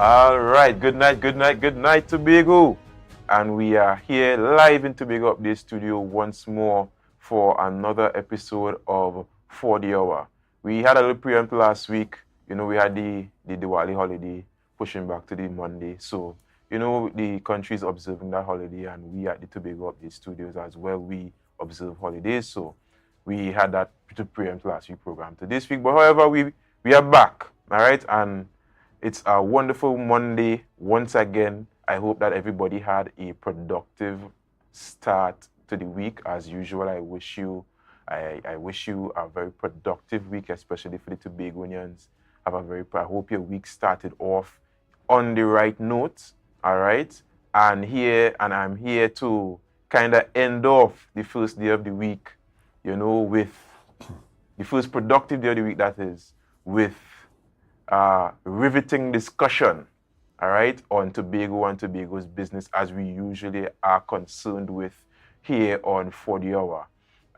All right, good night, good night, good night, Tobago. And we are here live in Tobago Update Studio once more for another episode of For the Hour. We had a little preempt last week. We had the Diwali holiday pushing back to the Monday. So, the country is observing that holiday, and we at the Tobago Update Studios as well, we observe holidays. So, we had that to preempt last week program to this week. But however, we are back, all right? And it's a wonderful Monday once again. I hope that everybody had a productive start to the week. As usual, I wish you a very productive week, especially for the Tobagonians. I hope your week started off on the right note. All right. And I'm here to kind of end off the first day of the week, with the first productive day of the week, that is, with riveting discussion, all right, on Tobago and Tobago's business, as we usually are concerned with here on For the Hour.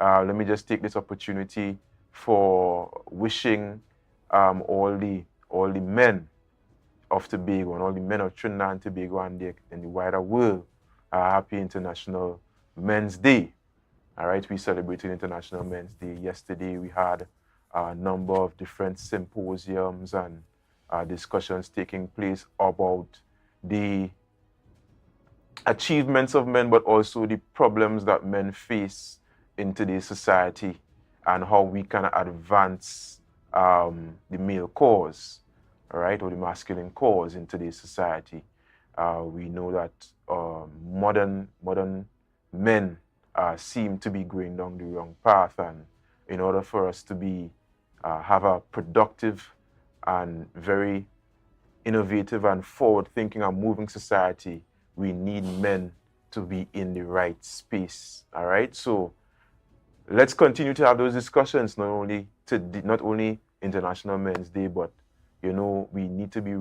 Let me just take this opportunity for wishing all the men of Tobago and all the men of Trinidad and Tobago and the wider world a happy International Men's Day. All right, we celebrated International Men's Day yesterday. We had a number of different symposiums and discussions taking place about the achievements of men, but also the problems that men face in today's society and how we can advance the male cause, all right, or the masculine cause in today's society. We know that modern men seem to be going down the wrong path, and in order for us to have a productive and very innovative and forward-thinking and moving society, we need men to be in the right space. All right, so let's continue to have those discussions, not only International Men's Day, but we need to be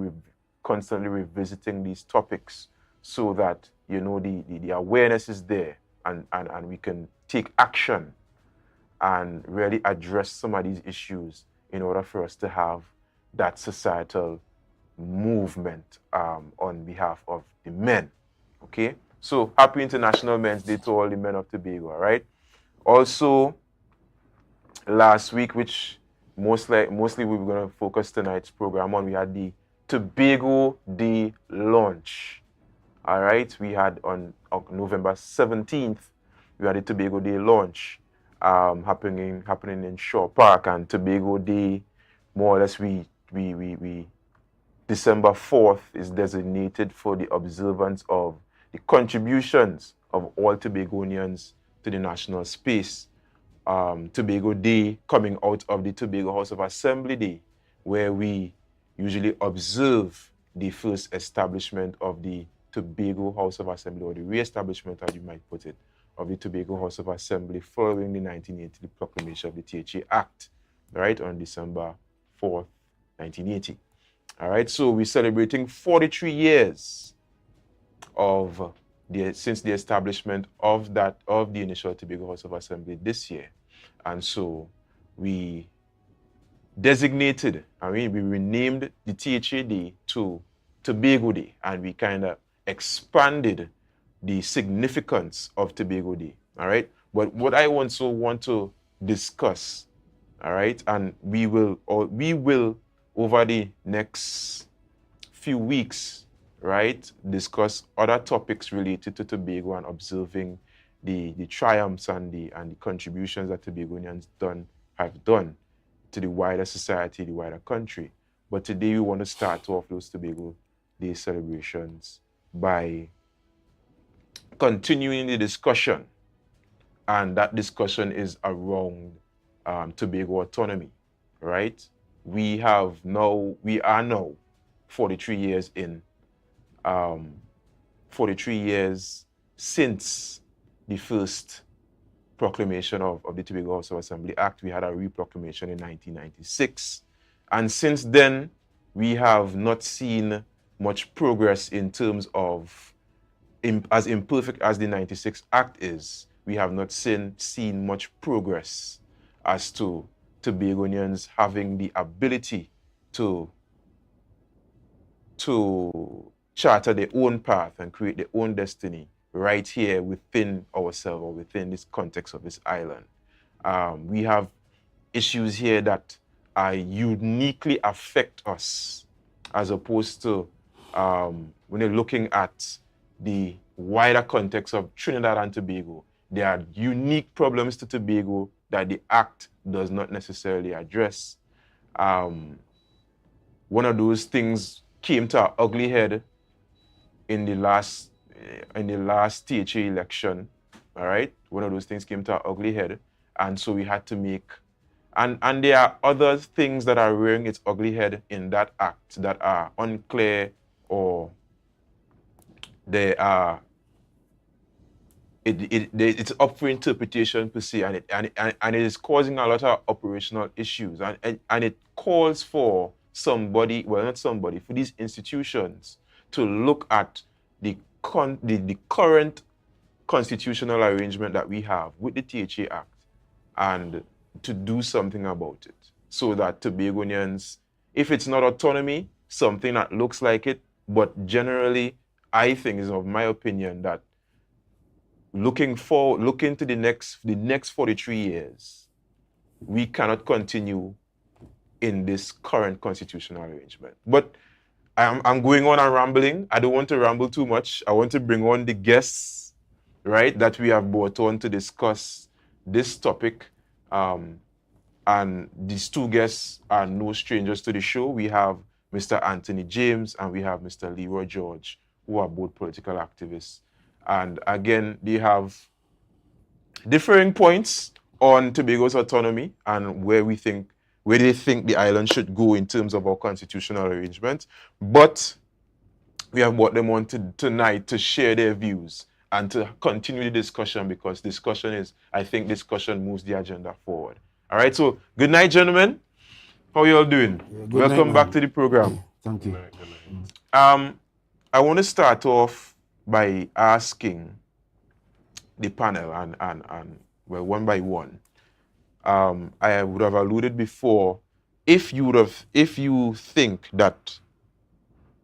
constantly revisiting these topics so that the awareness is there, and we can take action and really address some of these issues in order for us to have that societal movement on behalf of the men. Okay, so happy International Men's Day to all the men of Tobago. All right. Also, last week, which mostly we were going to focus tonight's program on, we had the Tobago Day launch. All right, we had on November 17th, we had the Tobago Day launch happening in Shaw Park, and Tobago Day, more or less, we December 4th is designated for the observance of the contributions of all Tobagonians to the national space. Tobago Day coming out of the Tobago House of Assembly Day, where we usually observe the first establishment of the Tobago House of Assembly, or the re-establishment, as you might put it, of the Tobago House of Assembly following the 1980 proclamation of the THA Act, right, on December 4th, 1980. All right, so we're celebrating 43 years since the establishment of the initial Tobago House of Assembly this year. And so we renamed the THA Day to Tobago Day, and we kind of expanded the significance of Tobago Day. All right, but what I also want to discuss, all right, and we will over the next few weeks, right, discuss other topics related to Tobago and observing the triumphs and the contributions that Tobagonians have done to the wider society, the wider country. But today we want to start off those Tobago Day celebrations by continuing the discussion, and that discussion is around Tobago autonomy, right? We are now 43 years in, 43 years since the first proclamation of the Tobago House of Assembly Act. We had a re-proclamation in 1996. And since then, we have not seen much progress in terms of, as imperfect as the 96 Act is, we have not seen much progress as to Tobagonians having the ability to to charter their own path and create their own destiny right here within ourselves or within this context of this island. We have issues here that uniquely affect us, as opposed to when you're looking at the wider context of Trinidad and Tobago. There are unique problems to Tobago that the Act does not necessarily address. One of those things came to an ugly head in the last THA election. All right, one of those things came to an ugly head, and so we had to make. And there are other things that are rearing its ugly head in that act that are unclear, or they are it's up for interpretation per se, and it is causing a lot of operational issues, and it calls for somebody, well, not somebody, for these institutions to look at the current constitutional arrangement that we have with the THA Act and to do something about it, so that Tobagonians, if it's not autonomy, something that looks like it, but generally, I think, is of my opinion, that looking to the next 43 years, we cannot continue in this current constitutional arrangement. But I'm going on and rambling. I don't want to ramble too much. I want to bring on the guests, right, that we have brought on to discuss this topic. And these two guests are no strangers to the show. We have Mr. Anthony James and we have Mr. Leroy George, who are both political activists. And again, they have differing points on Tobago's autonomy and where they think the island should go in terms of our constitutional arrangement. But we have brought them on tonight to share their views and to continue the discussion, because I think discussion moves the agenda forward. All right, so good night, gentlemen. How are you all doing? Yeah, welcome back to the program. Thank you. I want to start off by asking the panel, and well, one by one. I would have alluded before, if you think that,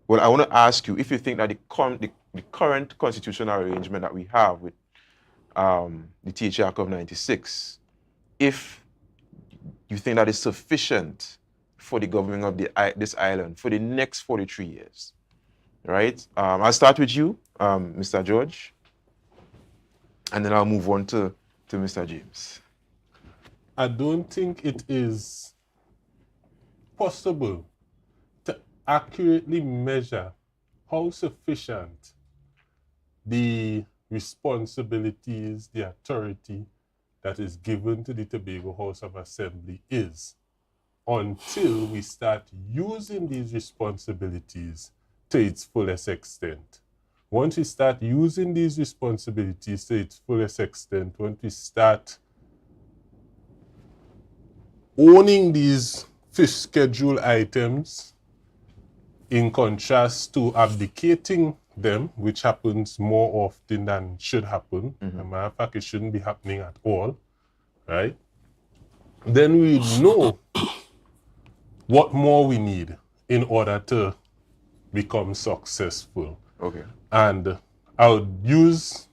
well, I want to ask you if you think that the current constitutional arrangement that we have with the THA Act of 96, if you think that is sufficient for the governing of this island for the next 43 years, right? I'll start with you, Mr. George, and then I'll move on to Mr. James. I don't think it is possible to accurately measure how sufficient the responsibilities, the authority that is given to the Tobago House of Assembly is, until we start using these responsibilities to its fullest extent. Once we start using these responsibilities to its fullest extent, once we start owning these fifth schedule items, in contrast to abdicating them, which happens more often than should happen. As a matter of fact, it shouldn't be happening at all, right? Then we know what more we need in order to become successful. Okay. And I would use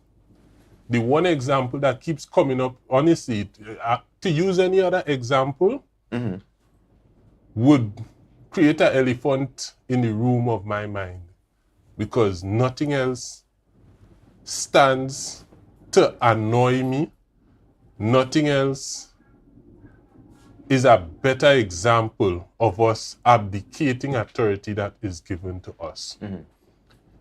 the one example that keeps coming up, honestly, to use any other example would create an elephant in the room of my mind, because nothing else stands to annoy me. Nothing else is a better example of us abdicating authority that is given to us.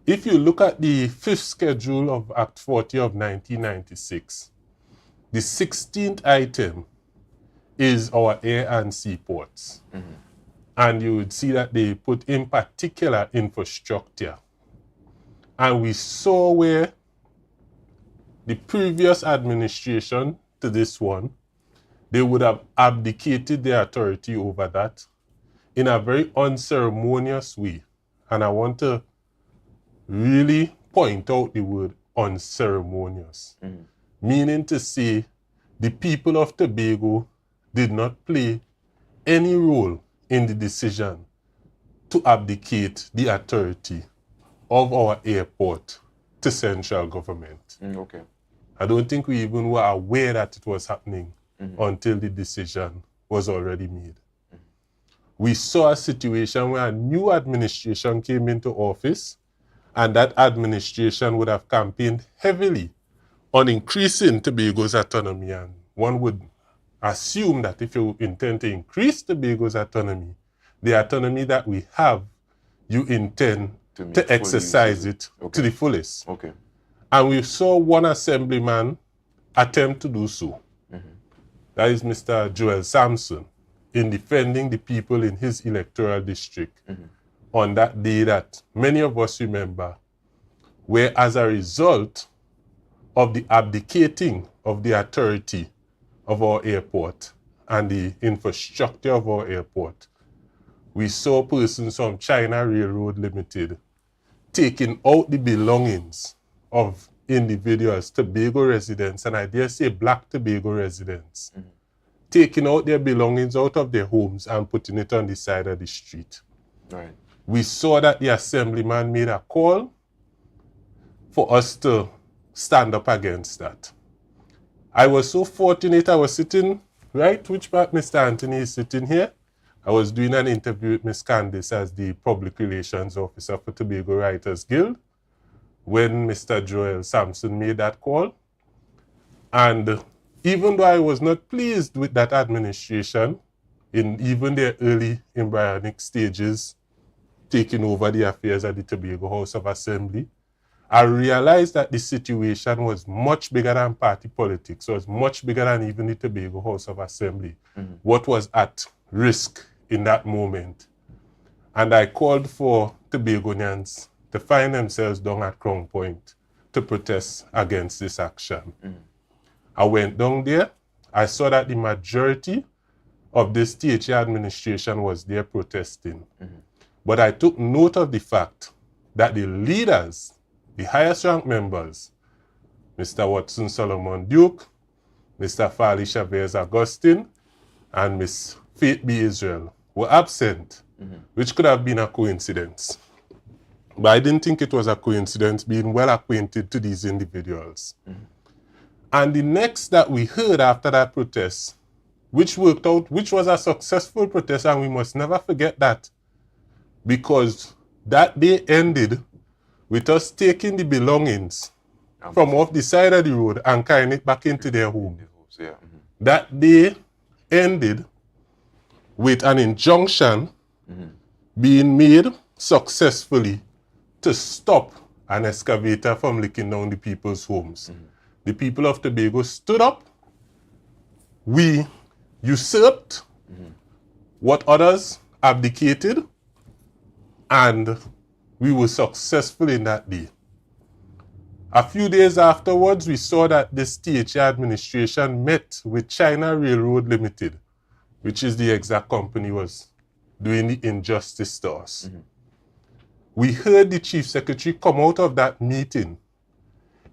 If you look at the fifth schedule of Act 40 of 1996, the 16th item is our air and sea ports. And you would see that they put in particular infrastructure. And we saw where the previous administration to this one, they would have abdicated their authority over that in a very unceremonious way. And I want to really point out the word unceremonious, meaning to say the people of Tobago did not play any role in the decision to abdicate the authority of our airport to central government. Okay. I don't think we even were aware that it was happening until the decision was already made. We saw a situation where a new administration came into office, and that administration would have campaigned heavily on increasing Tobago's autonomy. And one would assume that if you intend to increase Tobago's autonomy, the autonomy that we have, you intend to exercise it to the fullest. Okay. And we saw one assemblyman attempt to do so. That is Mr. Joel Sampson, in defending the people in his electoral district on that day that many of us remember, where as a result of the abdicating of the authority of our airport and the infrastructure of our airport, we saw persons from China Railroad Limited taking out the belongings of individuals, Tobago residents, and I dare say Black Tobago residents, taking out their belongings out of their homes and putting it on the side of the street. Right. We saw that the assemblyman made a call for us to stand up against that. I was so fortunate, I was sitting, right, which part Mr. Anthony is sitting here. I was doing an interview with Ms. Candice as the Public Relations Officer for Tobago Writers Guild when Mr. Joel Sampson made that call. And even though I was not pleased with that administration, in even their early embryonic stages, taking over the affairs at the Tobago House of Assembly, I realized that the situation was much bigger than party politics, was much bigger than even the Tobago House of Assembly. What was at risk in that moment. And I called for Tobagonians to find themselves down at Crown Point to protest against this action. I went down there. I saw that the majority of this THA administration was there protesting. But I took note of the fact that the leaders, the highest ranked members, Mr. Watson Solomon Duke, Mr. Farley Chavez Augustine, and Miss Faith B. Israel were absent, which could have been a coincidence. But I didn't think it was a coincidence, being well acquainted to these individuals. And the next that we heard after that protest, which worked out, which was a successful protest, and we must never forget that, because that day ended with us taking the belongings from off the side of the road and carrying it back into their home. That day ended with an injunction being made successfully to stop an excavator from licking down the people's homes. The people of Tobago stood up. We usurped what others abdicated, and we were successful in that day. A few days afterwards, we saw that this THA administration met with China Railroad Limited, which is the exact company was doing the injustice to us. We heard the Chief Secretary come out of that meeting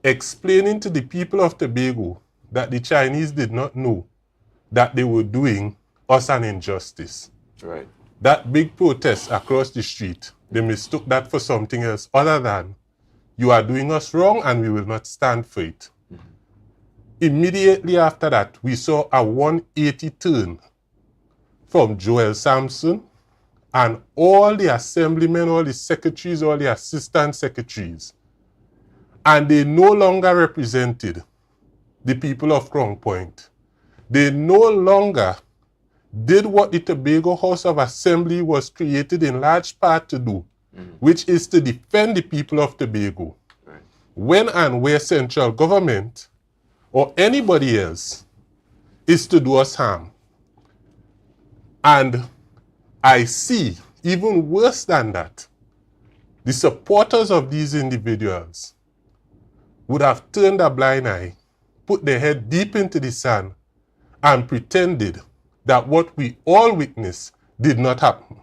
explaining to the people of Tobago that the Chinese did not know that they were doing us an injustice. Right. That big protest across the street, they mistook that for something else other than you are doing us wrong and we will not stand for it. Immediately after that, we saw a 180 turn from Joel Sampson and all the assemblymen, all the secretaries, all the assistant secretaries. And they no longer represented the people of Crown Point. They no longer did what the Tobago House of Assembly was created in large part to do, which is to defend the people of Tobago. Right. When and where central government or anybody else is to do us harm. And I see, even worse than that, the supporters of these individuals would have turned a blind eye, put their head deep into the sand, and pretended that what we all witnessed did not happen.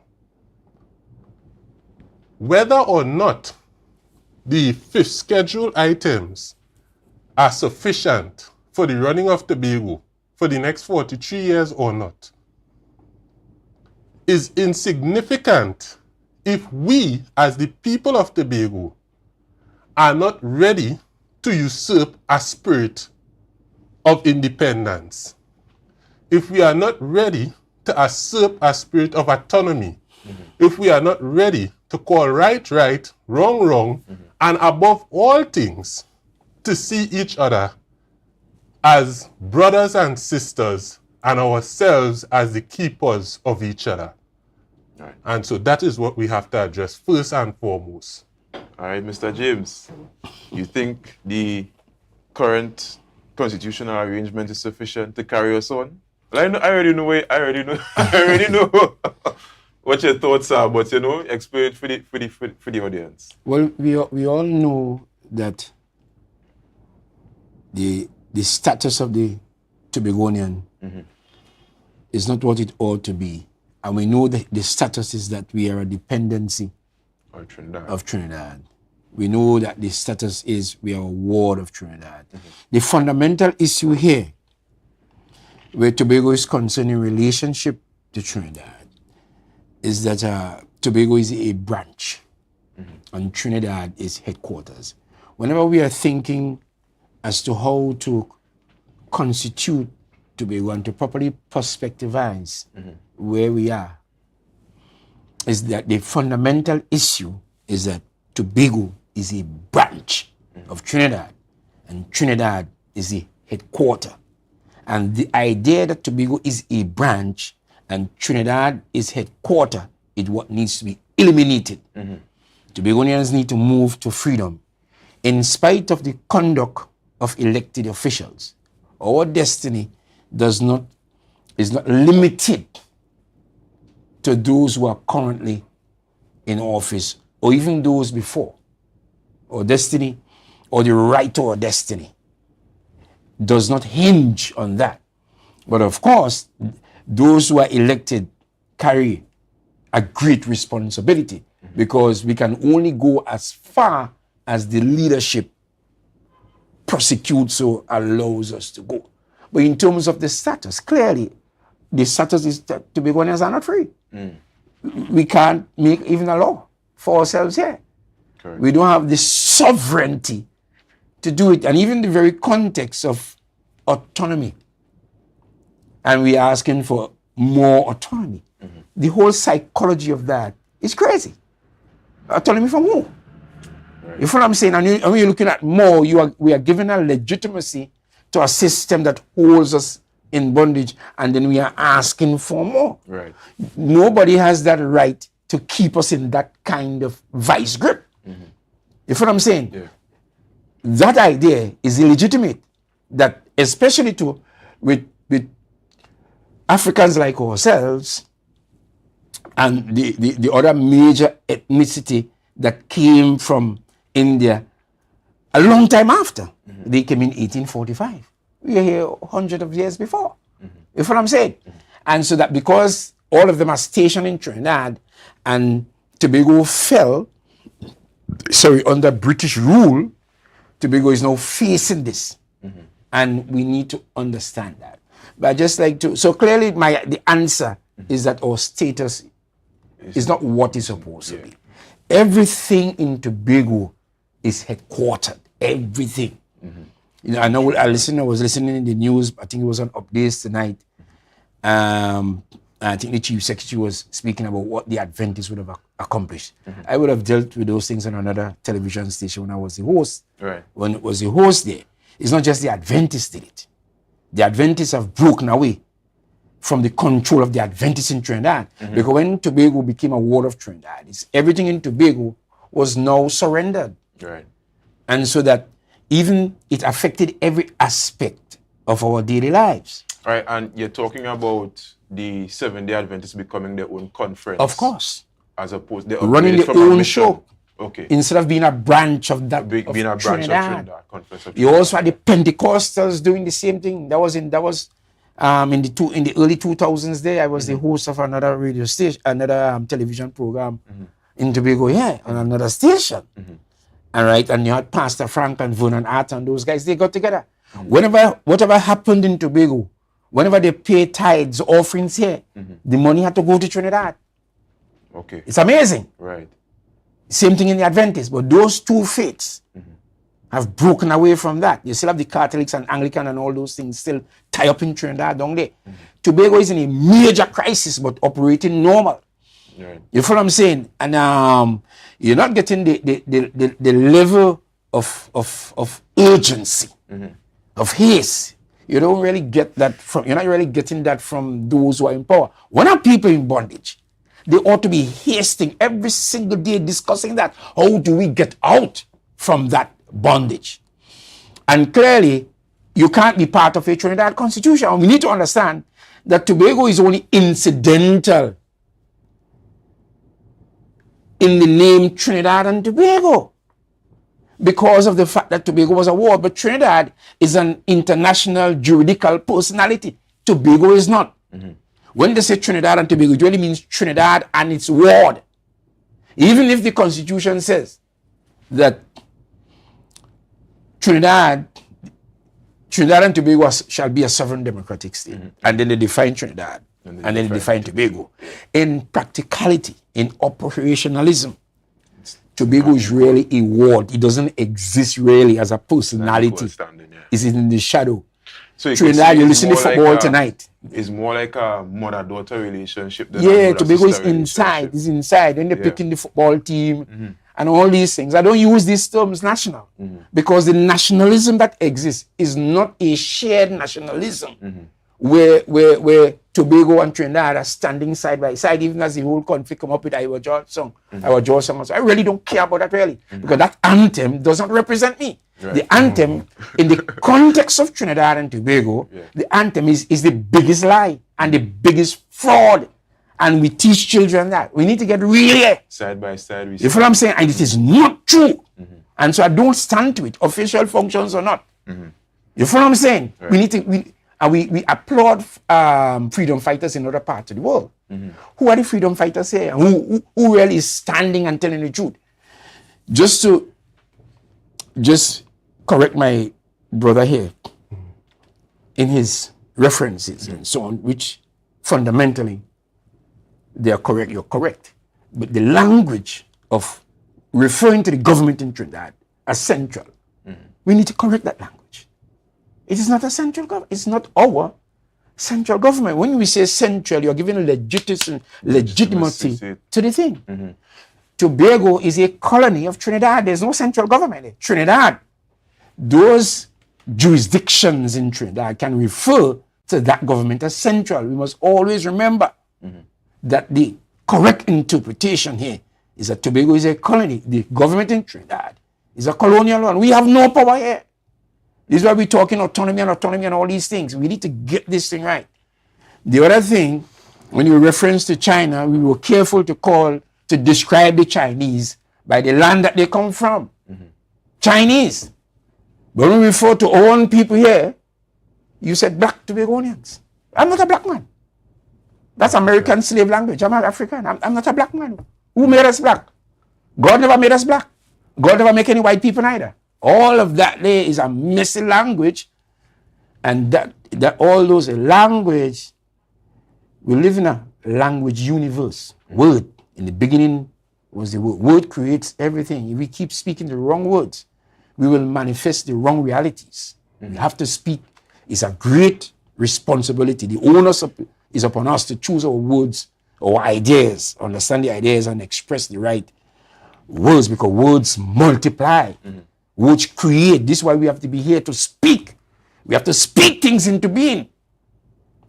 Whether or not the fifth schedule items are sufficient for the running of Tobago for the next 43 years or not is insignificant if we, as the people of Tobago, are not ready to usurp a spirit of independence, if we are not ready to usurp a spirit of autonomy, if we are not ready to call right, right, wrong, wrong, and above all things, to see each other as brothers and sisters and ourselves as the keepers of each other. Right. And so that is what we have to address first and foremost. All right, Mr. James, you think the current constitutional arrangement is sufficient to carry us on? Well, I already know what your thoughts are, but explain it for the audience. Well, we all know that the status of the Tobagonian is not what it ought to be. And we know that the status is that we are a dependency of Trinidad. We know that the status is we are a ward of Trinidad. The fundamental issue here, where Tobago is concerned in relationship to Trinidad, is that Tobago is a branch and Trinidad is headquarters. Whenever we are thinking as to how to constitute Tobago and to properly perspectivize where we are, is that the fundamental issue is that Tobago is a branch of Trinidad and Trinidad is the headquarter. And the idea that Tobago is a branch and Trinidad is headquarter is what needs to be eliminated. Tobagonians need to move to freedom. In spite of the conduct of elected officials, our destiny is not limited to those who are currently in office or even those before. Our destiny or the right to our destiny does not hinge on that. But of course, those who are elected carry a great responsibility because we can only go as far as the leadership prosecutes or allows us to go. But in terms of the status, clearly, the status is that Tobagonians are not free. We can't make even a law for ourselves here. Correct. We don't have the sovereignty to do it. And even the very context of autonomy. And we are asking for more autonomy. The whole psychology of that is crazy. Autonomy from who? Right. You feel what I'm saying? And when you're looking at more, we are giving a legitimacy to a system that holds us in bondage, and then we are asking for more. Right. Nobody has that right to keep us in that kind of vice grip. You feel what I'm saying? Yeah. That idea is illegitimate. That especially with Africans like ourselves and the other major ethnicity that came from India a long time after. They came in 1845. We are here hundreds of years before. You feel what I'm saying? And so that because all of them are stationed in Trinidad and Tobago fell, under British rule, Tobago is now facing this. And we need to understand that. But I just like to, so clearly the answer is that our status is not what it's supposed to be. Everything in Tobago is headquartered. Everything. You know, I was listening in the news, I think it was on Updates tonight. I think the chief secretary was speaking about what the Adventists would have accomplished. I would have dealt with those things on another television station when I was the host. Right. When it was the host there. It's not just the Adventists did it. The Adventists have broken away from the control of the Adventists in Trinidad. Because when Tobago became a ward of Trinidad, everything in Tobago was now surrendered. Right. And so that even it affected every aspect of our daily lives. Right, and you're talking about the Seventh-day Adventists becoming their own conference. Of course. As opposed to running their own show. Okay. Instead of being a branch of that Being a branch Trinidad. of Trinidad. Conference of You Trinidad. also had the Pentecostals doing the same thing. That was in the early 2000s there. I was the host of another radio station, another television program in Tobago, on another station. And you had Pastor Frank and Vernon Hart and those guys, they got together. Whatever happened in Tobago, whenever they pay tithes, offerings here, the money had to go to Trinidad. Okay. It's amazing. Right. Same thing in the Adventists, but those two faiths have broken away from that. You still have the Catholics and Anglican and all those things still tie up in Trinidad, don't they? Tobago is in a major crisis, but operating normal. Right. You follow what I'm saying? And you're not getting the level of urgency, of haste. You don't really get that from, you're not really getting that from those who are in power. When are people in bondage? They ought to be hasting every single day discussing that. How do we get out from that bondage? And clearly, you can't be part of a Trinidad constitution. And we need to understand that Tobago is only incidental in the name Trinidad and Tobago because of the fact that Tobago was a ward. But Trinidad is an international juridical personality. Tobago is not. When they say Trinidad and Tobago, it really means Trinidad and its ward. Even if the Constitution says that Trinidad and Tobago shall be a sovereign democratic state, and then they define Trinidad, and then they define Tobago. In practicality, in operationalism, Tobago is really a ward. It doesn't exist really as a personality. It's in the shadow. So Trinidad, you listen to football tonight. It's more like a mother-daughter relationship. Yeah, Tobago is inside. It's inside. When they're picking the football team and all these things. I don't use these terms national because the nationalism that exists is not a shared nationalism where Tobago and Trinidad are standing side by side, even as the whole country come up with our George song. Our George song. I really don't care about that really because that anthem does not represent me. Right. The anthem, in the context of Trinidad and Tobago, the anthem is the biggest lie and the biggest fraud. And we teach children that. We need to get really side by side. You feel what I'm saying? And it is not true. And so I don't stand to it, official functions or not. You feel what I'm saying? Right. We need to, we applaud freedom fighters in other parts of the world. Who are the freedom fighters here? Who really is standing and telling the truth? Just correct my brother here in his references and so on, which fundamentally they are correct, you're correct. But the language of referring to the government in Trinidad as central, we need to correct that language. It is not a central government. It's not our central government. When we say central, you're giving legitimacy to the thing. Tobago is a colony of Trinidad. There's no central government. Trinidad, those jurisdictions in Trinidad can refer to that government as central. We must always remember that the correct interpretation here is that Tobago is a colony. The government in Trinidad is a colonial one. We have no power here. This is why we're talking autonomy and all these things. We need to get this thing right. The other thing, when you reference to China, we were careful to describe the Chinese by the land that they come from. Chinese. But when we refer to our own people here, you said black Tobagonians. I'm not a black man. That's American slave language. I'm not African. I'm not a black man. Who made us black? God never made us black. God never make any white people neither. All of that there is a messy language, and that all those language, we live in a language universe. Word. In the beginning was the word. Word creates everything. If we keep speaking the wrong words, we will manifest the wrong realities. We have to speak. It's a great responsibility. The onus is upon us to choose our words, our ideas, understand the ideas, and express the right words, because words multiply. Words create. This is why we have to be here to speak. We have to speak things into being.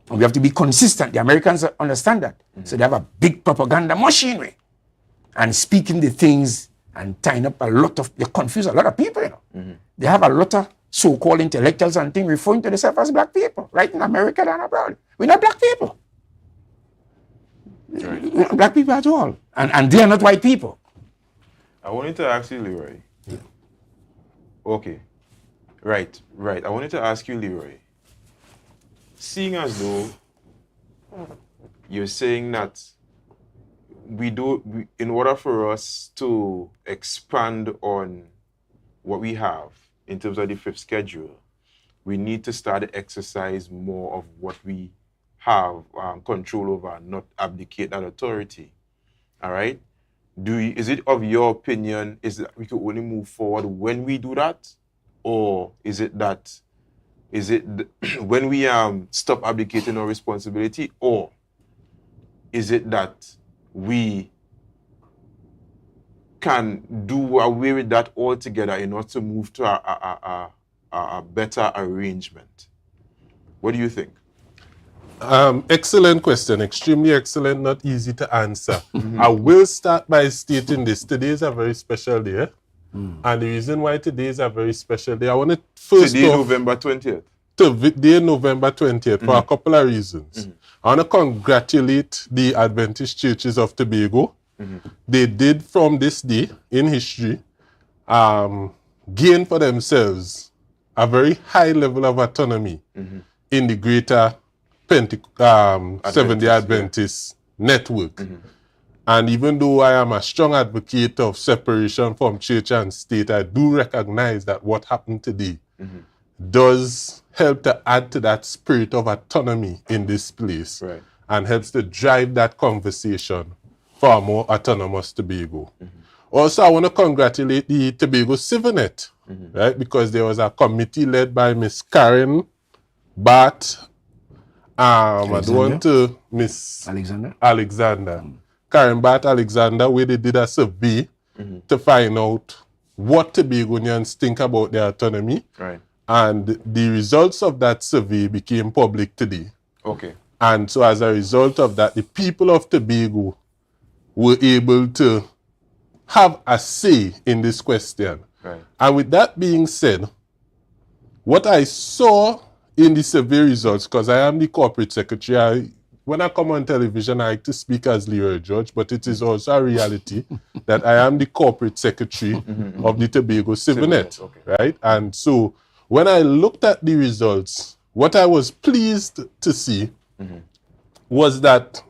And we have to be consistent. The Americans understand that. So they have a big propaganda machinery. And speaking the things and tying up they confuse a lot of people, you know. They have a lot of so-called intellectuals and things referring to themselves as black people, right in America and abroad. We're not black people. Right. We're not black people at all. And they are not white people. I wanted to ask you, Leroy. Okay. Right. I wanted to ask you, Leroy. Seeing as though you're saying that in order for us to expand on what we have in terms of the fifth schedule, we need to start to exercise more of what we have control over and not abdicate that authority. all right, is it of your opinion is that we could only move forward when we do that, or is it when we stop abdicating our responsibility, or is it that we can do away with that altogether in order to move to a better arrangement? What do you think? Excellent question, extremely excellent, not easy to answer. I will start by stating this. Today is a very special day. And the reason why today is a very special day, I want to first Today, November 20th. Today, November 20th, for a couple of reasons. I want to congratulate the Adventist Churches of Tobago. They did, from this day in history, gain for themselves a very high level of autonomy in the greater Seventh-day Adventist network. And even though I am a strong advocate of separation from church and state, I do recognize that what happened today does help to add to that spirit of autonomy in this place, and helps to drive that conversation for a more autonomous Tobago. Also, I want to congratulate the Tobago Civinet, right? Because there was a committee led by Miss Karen Bart, I don't want to Miss Alexander. Karen Bart Alexander, where they did a survey to find out what Tobagonians think about their autonomy. And the results of that survey became public today. And so as a result of that, the people of Tobago were able to have a say in this question. And with that being said, what I saw in the survey results, because I am the corporate secretary, when I come on television, I like to speak as Leroy George, but it is also a reality that I am the corporate secretary of the Tobago Civinet, right? And so when I looked at the results, what I was pleased to see was that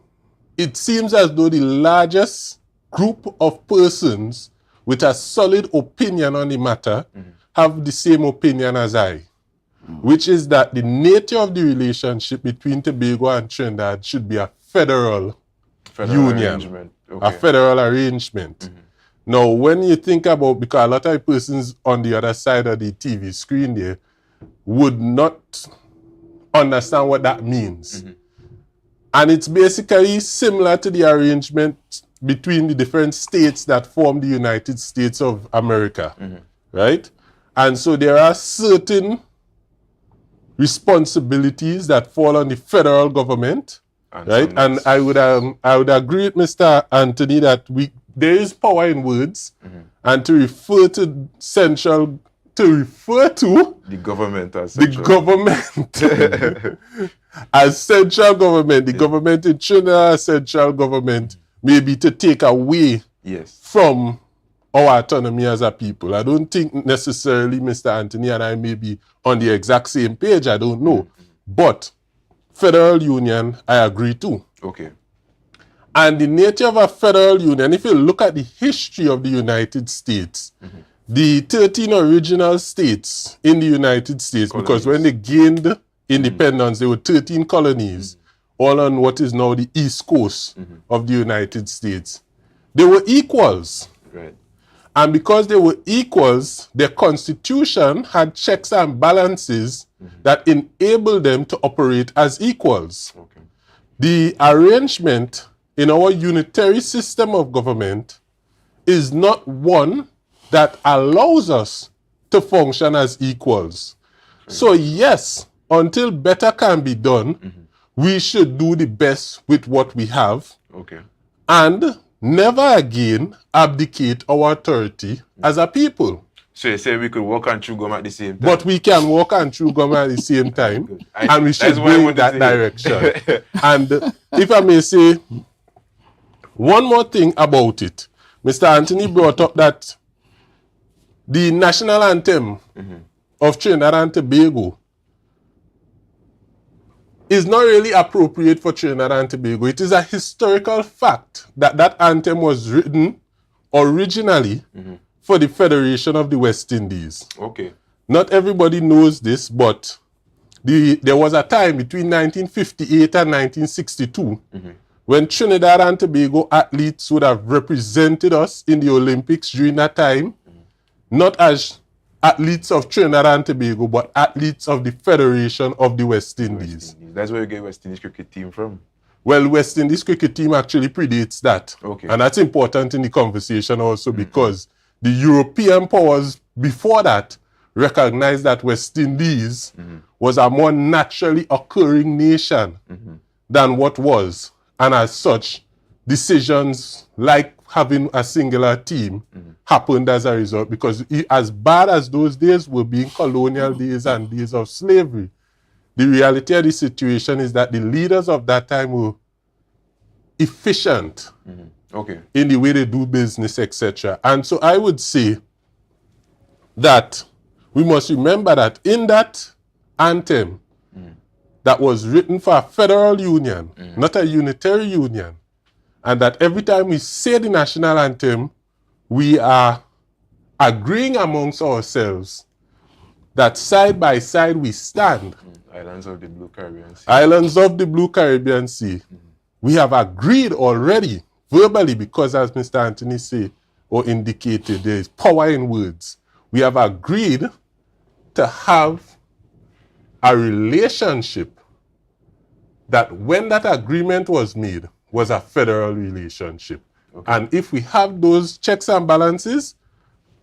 it seems as though the largest group of persons with a solid opinion on the matter have the same opinion as I, which is that the nature of the relationship between Tobago and Trinidad should be a federal union, a federal arrangement. Now, when you think about, because a lot of persons on the other side of the TV screen there would not understand what that means. And it's basically similar to the arrangement between the different states that form the United States of America, right? And so there are certain responsibilities that fall on the federal government, right? And I would agree with Mr. Anthony that there is power in words, and to refer to the government as as central government, the government in Trinidad as central government, maybe to take away from our autonomy as a people. I don't think necessarily Mr. Anthony and I may be on the exact same page, I don't know. But federal union, I agree too. And the nature of a federal union, if you look at the history of the United States, the 13 original states in the United States, because when they gained independence, there were 13 colonies, all on what is now the East Coast of the United States. They were equals. And because they were equals, their constitution had checks and balances that enabled them to operate as equals. The arrangement in our unitary system of government is not one that allows us to function as equals. So yes, until better can be done, we should do the best with what we have. And never again abdicate our authority as a people. So you say we could walk and chew gum at the same time? But we can walk and chew gum at the same time, and we should go in that direction. And if I may say one more thing about it, Mr. Anthony brought up that the national anthem of Trinidad and Tobago is not really appropriate for Trinidad and Tobago. It is a historical fact that that anthem was written originally for the Federation of the West Indies. Not everybody knows this, but there was a time between 1958 and 1962 when Trinidad and Tobago athletes would have represented us in the Olympics during that time, not as athletes of Trinidad and Tobago, but athletes of the Federation of the West Indies. That's where you get West Indies cricket team from. Well, West Indies cricket team actually predates that. Okay. And that's important in the conversation also because the European powers before that recognized that West Indies was a more naturally occurring nation than what was. And as such, decisions like having a singular team happened as a result, because as bad as those days were, being colonial days and days of slavery, the reality of the situation is that the leaders of that time were efficient in the way they do business, etc. And so I would say that we must remember that in that anthem that was written for a federal union, not a unitary union, and that every time we say the national anthem, we are agreeing amongst ourselves that side by side we stand. Islands of the Blue Caribbean Sea. Islands of the Blue Caribbean Sea. We have agreed already, verbally, because as Mr. Anthony said or indicated, there is power in words. We have agreed to have a relationship that when that agreement was made was a federal relationship. And if we have those checks and balances,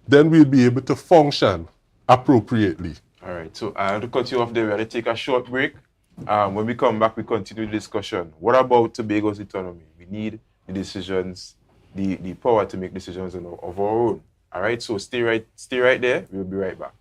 then we'll be able to function appropriately. All right, so I have to cut you off there. We're going to take a short break. When we come back, we continue the discussion. What about Tobago's autonomy? We need the decisions, the power to make decisions of our own. All right, so stay right there. We'll be right back.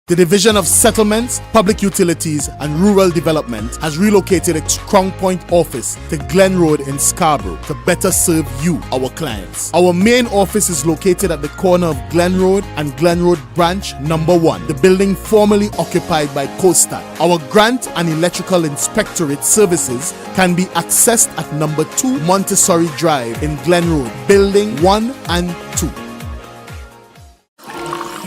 The Division of Settlements, Public Utilities and Rural Development has relocated its Crown Point office to Glen Road in Scarborough to better serve you, our clients. Our main office is located at the corner of Glen Road and Glen Road Branch Number 1, the building formerly occupied by COSTAT. Our grant and electrical inspectorate services can be accessed at Number 2 Montessori Drive in Glen Road, Building 1 and 2.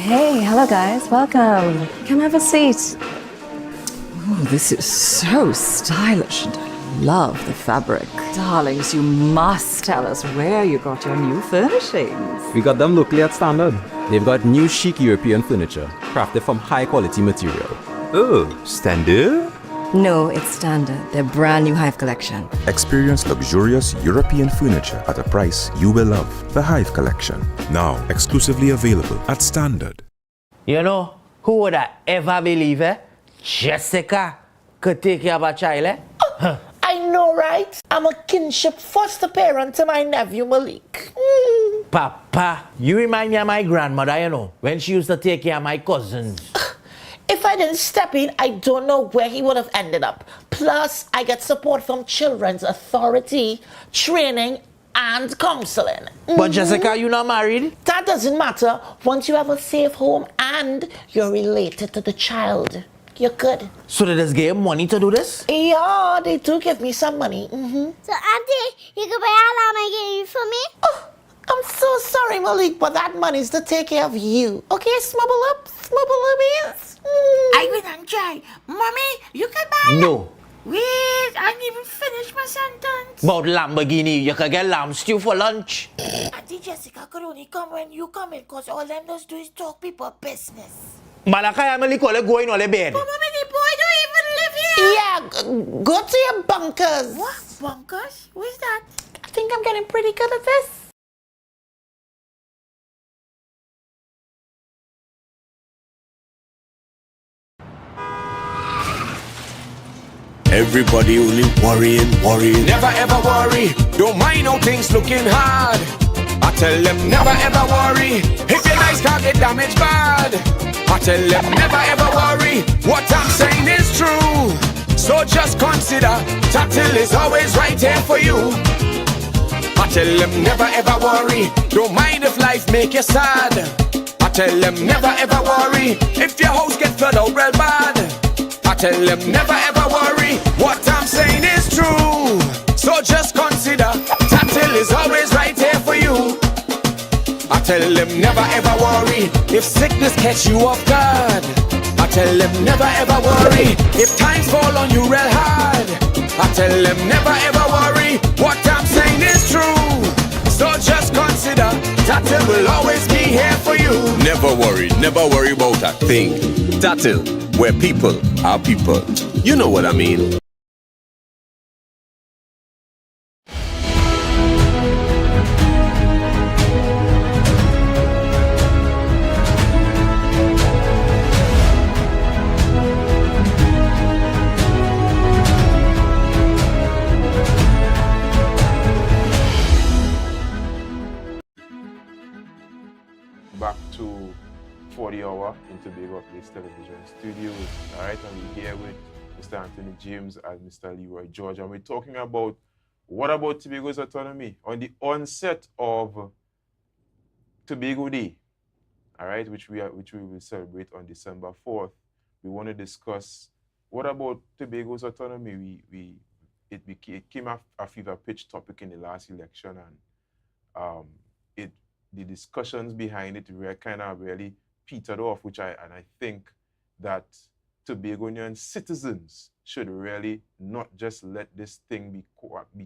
Hey, hello guys, welcome. Come have a seat. Oh, this is so stylish and I love the fabric. Darlings, you must tell us where you got your new furnishings. We got them locally at Standard. They've got new chic European furniture, crafted from high quality material. Oh, Standard? No, it's Standard, their brand new Hive collection. Experience luxurious European furniture at a price you will love. The Hive Collection, now exclusively available at Standard. You know, who would I ever believe, Jessica could take care of a child, I know, right? I'm a kinship foster parent to my nephew Malik. Papa, you remind me of my grandmother, you know, when she used to take care of my cousins. If I didn't step in, I don't know where he would have ended up. Plus, I get support from Children's Authority, training, and counseling. But Jessica, you not married? That doesn't matter. Once you have a safe home and you're related to the child, you're good. So they just gave money to do this? Yeah, they do give me some money. So, Auntie, you can buy a Lamborghini for me? Oh, I'm so sorry, Malik, but that money's to take care of you. Okay, smubble up, beans. I will not try. Mommy, you can buy No. Wait, I didn't even finish my sentence. About Lamborghini, you could get lamb stew for lunch. Auntie Jessica could only come when you come in, because all them does do is talk people business. Malachi, I'm only going on the bed. But Mommy, the boy don't even live here. Yeah, go to your bunkers. What? Bunkers? Where's that? I think I'm getting pretty good at this. Everybody only worrying. Never ever worry, don't mind how things looking hard. I tell them never ever worry, if your nice car get damaged bad. I tell them never ever worry, what I'm saying is true. So just consider, Tatil is always right here for you. I tell them never ever worry, don't mind if life make you sad. I tell them never ever worry, if your house get flooded out real bad. I tell them never ever worry, what I'm saying is true. So just consider, Tatil is always right here for you. I tell them never ever worry, if sickness catch you off guard. I tell them never ever worry, if times fall on you real hard. I tell them never ever worry, what I'm saying is true. So just consider, Tatil will always be here for you. Never worry about a thing. Tatil, where people are people. You know what I mean. Back to 40 Hour in Tobago Place Television Studios. All right, and we're here with Mr. Anthony James and Mr. Leroy George, and we're talking about what about Tobago's autonomy on the onset of Tobago Day, all right, which we will celebrate on December 4th. We want to discuss what about Tobago's autonomy. It came a fever pitch topic in the last election, and the discussions behind it were kind of really petered off, and I think that Tobagonian citizens should really not just let this thing be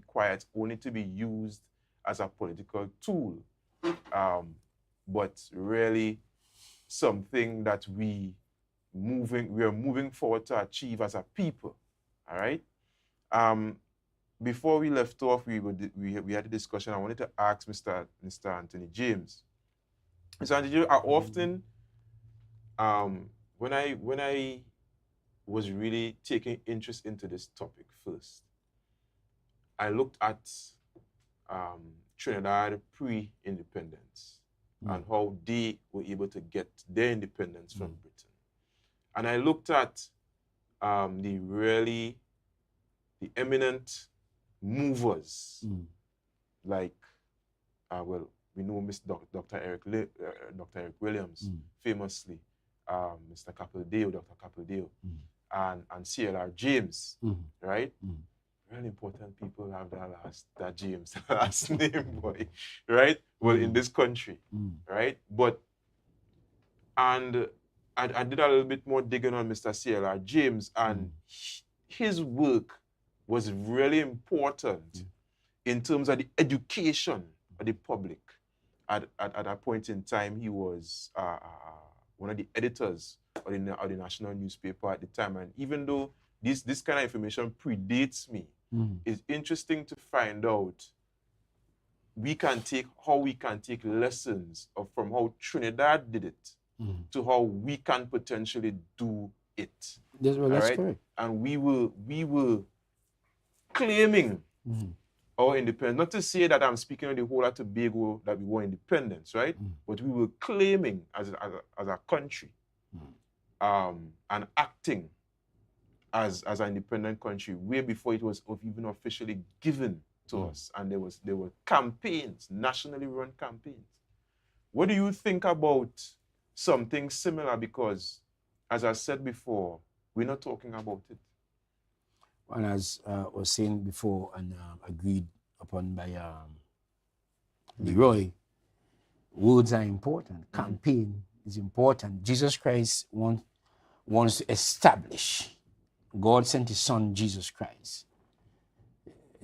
quiet, only to be used as a political tool, but really something that we are moving forward to achieve as a people. All right. Before we left off, we had a discussion. I wanted to ask Mr. Anthony James. Mr. Anthony James, I often, when I was really taking interest into this topic first, I looked at Trinidad pre-independence and how they were able to get their independence from Britain. And I looked at the eminent movers, like, we know Dr. Eric Williams, famously, Mr. Capildeo, Dr. Capildeo, and CLR James, right? Really important people have that James last name, boy, right? Well, in this country, right? And I did a little bit more digging on Mr. CLR James, and his work was really important in terms of the education of the public. At a point in time, he was one of the editors of the national newspaper at the time. And even though this kind of information predates me, it's interesting to find out how we can take lessons from how Trinidad did it to how we can potentially do it. That's correct. And we were claiming our independence. Not to say that I'm speaking on the whole of Tobago that we want independence, right? But we were claiming as a country and acting as an independent country way before it was even officially given to us. And there were campaigns, nationally run campaigns. What do you think about something similar? Because, as I said before, we're not talking about it. And as I was saying before and agreed upon by Leroy, words are important. Campaign is important. Jesus Christ wants to establish. God sent his son, Jesus Christ,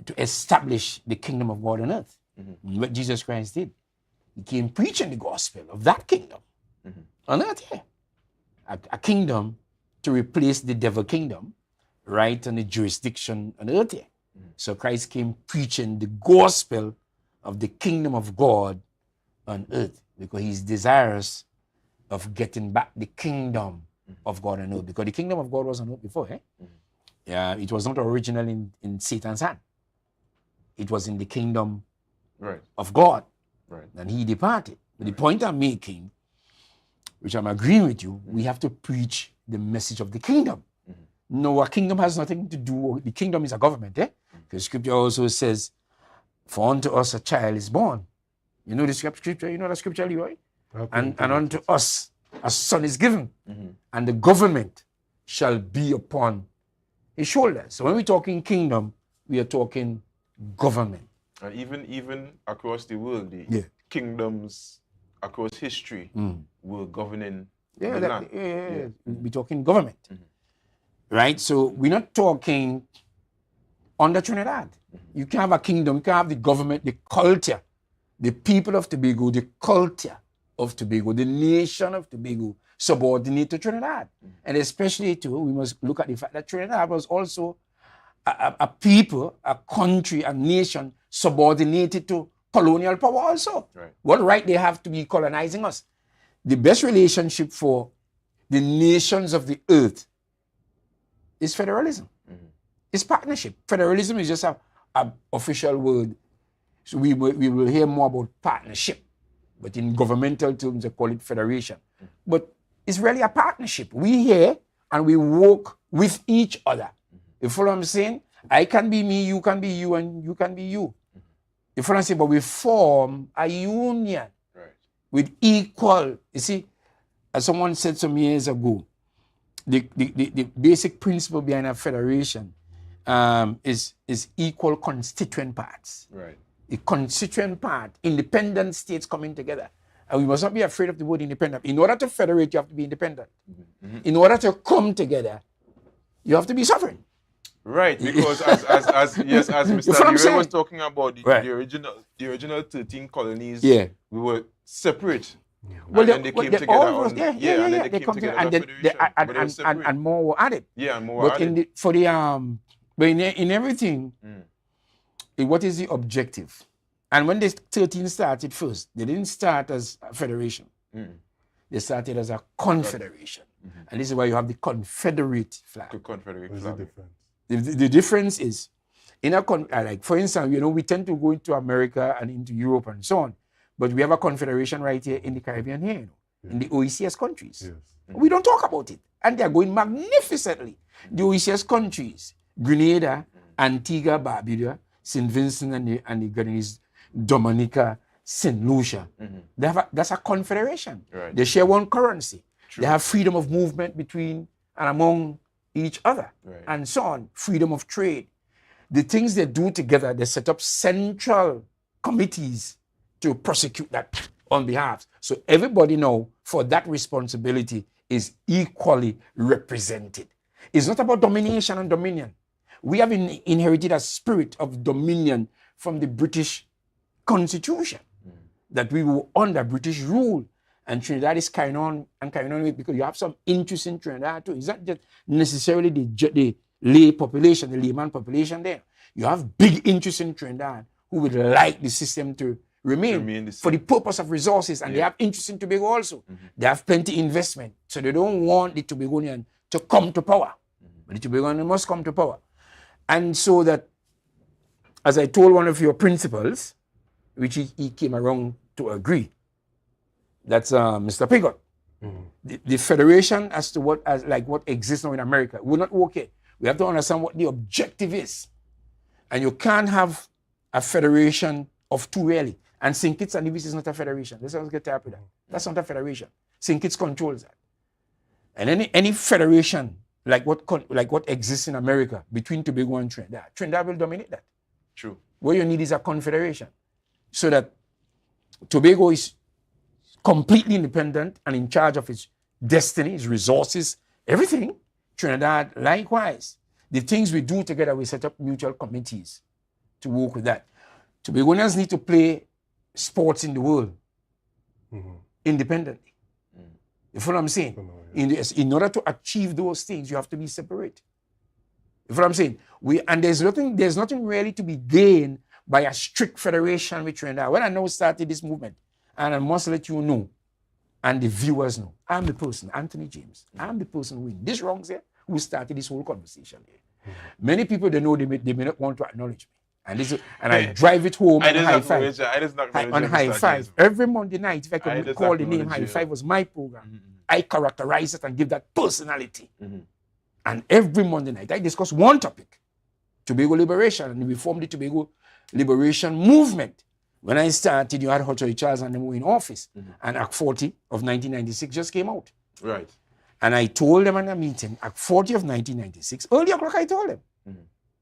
to establish the kingdom of God on earth. What Jesus Christ did, he came preaching the gospel of that kingdom on earth here. A kingdom to replace the devil kingdom, right, and the jurisdiction on earth here. So Christ came preaching the gospel of the kingdom of God on earth because he's desirous of getting back the kingdom of God on earth, because the kingdom of God was on earth before, It was not original in Satan's hand. It was in the kingdom of God. Right. And he departed. But the point I'm making, which I'm agreeing with you, we have to preach the message of the kingdom. No, a kingdom has nothing to do, the kingdom is a government, Because scripture also says, for unto us a child is born. You know the scripture, Leroy? And unto us a son is given. And the government shall be upon his shoulders. So when we're talking kingdom, we are talking government. And even across the world, the kingdoms across history were governing the land. We're talking government. Right? So we're not talking under Trinidad. You can have a kingdom, you can have the government, the culture, the people of Tobago, the culture of Tobago, the nation of Tobago subordinate to Trinidad. And especially too, we must look at the fact that Trinidad was also a people, a country, a nation subordinated to colonial power also. Right. What right they have to be colonizing us? The best relationship for the nations of the earth is federalism. It's partnership. Federalism is just a official word. So we will hear more about partnership. But in governmental terms, they call it federation. But it's really a partnership. We here and we work with each other. You follow what I'm saying? I can be me, you can be you, and you can be you. You follow what I'm saying? But we form a union with equal. You see, as someone said some years ago, the basic principle behind a federation is equal constituent parts. Right. The constituent part, independent states coming together. And we must not be afraid of the word independent. In order to federate, you have to be independent. In order to come together, you have to be sovereign. Right, because as Mr. Leroy was talking about the original 13 colonies, we were separate. Well, and then they came together. They come together, and more were added. Yeah, and more were added. But in everything, what is the objective? And when the 13 started first, they didn't start as a federation. They started as a confederation. And this is why you have the Confederate flag. The Confederate What's flag. the difference? The difference is, like for instance, we tend to go into America and into Europe and so on, but we have a confederation right here in the Caribbean here, in the OECS countries. Yes. We don't talk about it, and they are going magnificently. The OECS countries, Grenada, Antigua, Barbuda, St. Vincent and the Grenadines, Dominica, St. Lucia. That's a confederation. Right. They share one currency. True. They have freedom of movement between and among each other, and so on, freedom of trade. The things they do together, they set up central committees to prosecute that on behalf. So everybody now for that responsibility is equally represented. It's not about domination and dominion. We have inherited a spirit of dominion from the British Constitution, that we were under British rule. And Trinidad is carrying on with it because you have some interest in Trinidad too. It's not just necessarily the lay population, the layman population there. You have big interest in Trinidad who would like the system to remain for the purpose of resources, and they have interest in Tobago also. They have plenty investment, so they don't want the Tobagonian to come to power. But the Tobagonian must come to power. And so that, as I told one of your principals, which he came around to agree, that's Mr. Pigot. The federation as to what exists now in America will not work here. We have to understand what the objective is. And you can't have a federation of two really. And St. Kitts and Nevis is not a federation. Let's not get tired of that. That's not a federation. St. Kitts controls that. And any federation like what exists in America between Tobago and Trinidad will dominate that. True. What you need is a confederation, so that Tobago is completely independent and in charge of its destiny, its resources, everything. Trinidad, likewise. The things we do together, we set up mutual committees to work with that. Tobagonians need to play sports in the world independently. You follow what I'm saying? In order to achieve those things, you have to be separate. You follow what I'm saying? And there's nothing really to be gained by a strict federation with Trinidad. When I now started this movement, and I must let you know, and the viewers know, I'm the person, Anthony James. I'm the person who in this wrongs here, who started this whole conversation here. Many people they know they may not want to acknowledge me. And I drive it home on high five. On high five. Every Monday night, if I could call the name High Five was my program. I characterize it and give that personality. And every Monday night, I discuss one topic, Tobago liberation, and we formed the Tobago Liberation Movement. When I started, you had Hochoy Charles and them were in office, and Act 40 of 1996 just came out. Right. And I told them in a meeting, Act 40 of 1996, early o'clock I told them.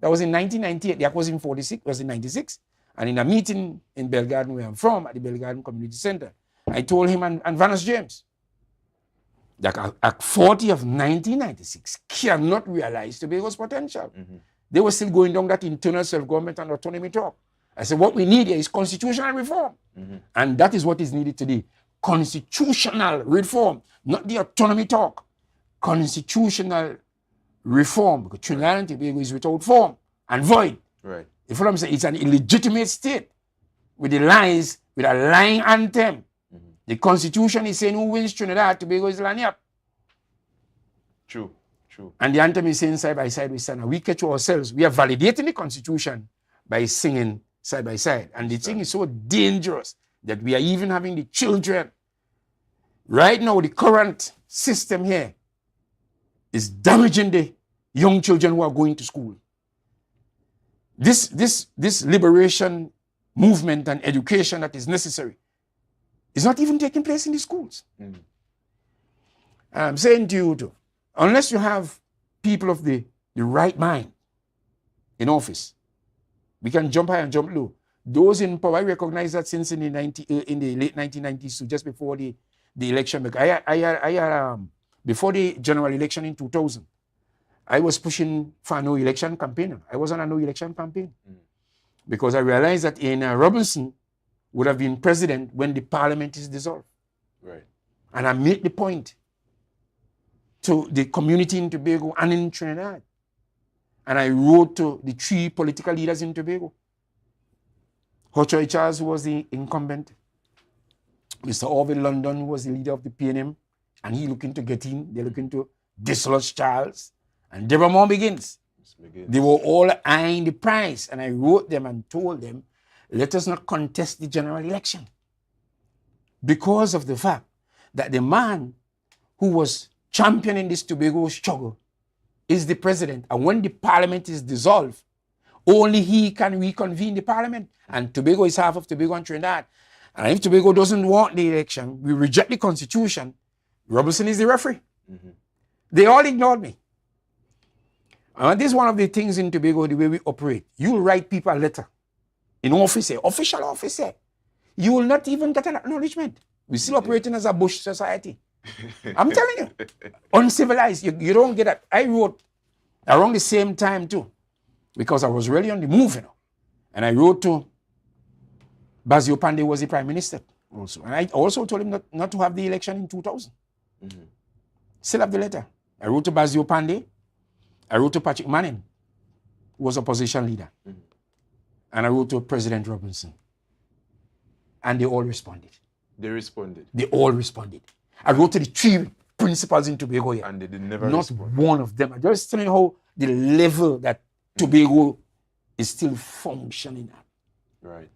That was in 1998, the Act was in 46, was in 96. And in a meeting in Belgarden, where I'm from, at the Belgarden Community Center, I told him and Vanus James that Act 40 of 1996 cannot realize Tobago's potential. They were still going down that internal self-government and autonomy talk. I said, what we need here is constitutional reform. And that is what is needed today. Constitutional reform, not the autonomy talk. Constitutional reform, because Trinidad and Tobago is without form and void. Right. If what I'm saying, it's an illegitimate state with the lies, with a lying anthem. The Constitution is saying who wins Trinidad, Tobago is Lanyap. True. And the anthem is saying side by side we stand. And we catch ourselves. We are validating the Constitution by singing side by side. And the thing is so dangerous that we are even having the children. Right now, the current system here is damaging the young children who are going to school. This liberation movement and education that is necessary is not even taking place in the schools. I'm saying to you, too, unless you have people of the right mind in office, we can jump high and jump low. Those in power, I recognize that since in the late 1990s, so just before the election. Before the general election in 2000, I was pushing for a no election campaign. I was on a no election campaign because I realized that Robinson would have been president when the parliament is dissolved. Right. And I made the point to the community in Tobago and in Trinidad. And I wrote to the 3 political leaders in Tobago. Hochoy Charles was the incumbent. Mr. Orville London was the leader of the PNM. And he looking to get in. They're looking to dislodge Charles. And Deborah Moore begins. They were all eyeing the prize. And I wrote them and told them, let us not contest the general election. Because of the fact that the man who was championing this Tobago struggle is the president. And when the parliament is dissolved, only he can reconvene the parliament. And Tobago is half of Tobago and Trinidad. And if Tobago doesn't want the election, we reject the constitution, Robinson is the referee. They all ignored me. And this is one of the things in Tobago, the way we operate. You write people a letter in office, official office. You will not even get an acknowledgement. We're still operating as a bush society. I'm telling you. Uncivilized. You don't get that. I wrote around the same time too, because I was really on the move, And I wrote to Basio Pandey, was the prime minister also. And I also told him not to have the election in 2000. Still have the letter. I wrote to Basio Pandey. I wrote to Patrick Manning, who was opposition leader. And I wrote to President Robinson. And they all responded. They responded? They all responded. I wrote to the 3 principals in Tobago here. And they did never Not respond. one of them. I'm just telling you how the level that Tobago is still functioning at. Right.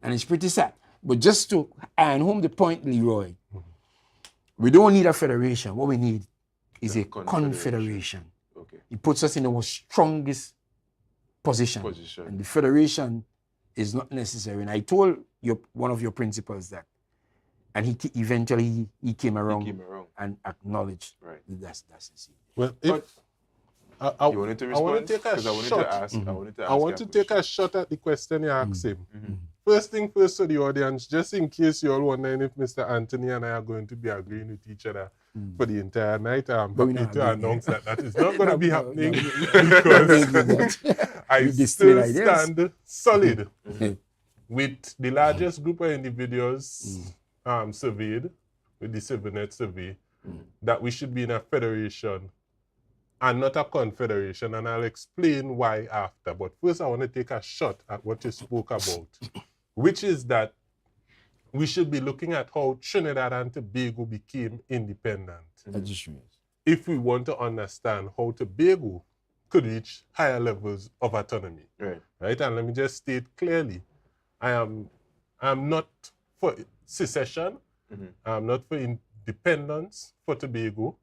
And it's pretty sad. But just to iron home the point, Leroy, we don't need a federation. What we need is a confederation. Okay. It puts us in our strongest position. And the federation is not necessary. And I told one of your principals that. And he eventually came around and acknowledged that's it. Well, if I wanted to respond? I want to take a shot. I want to take a shot at the question you asked him. First thing first to the audience, just in case you're all wondering if Mr. Anthony and I are going to be agreeing with each other for the entire night, I'm happy to announce that is not going to be happening because I still stand solid with the largest group of individuals surveyed with the CivicNet survey that we should be in a federation and not a confederation, and I'll explain why after. But first I want to take a shot at what you spoke about, which is that we should be looking at how Trinidad and Tobago became independent. If we want to understand how Tobago could reach higher levels of autonomy. Right. And let me just state clearly, I'm not for secession. I'm not for independence for Tobago.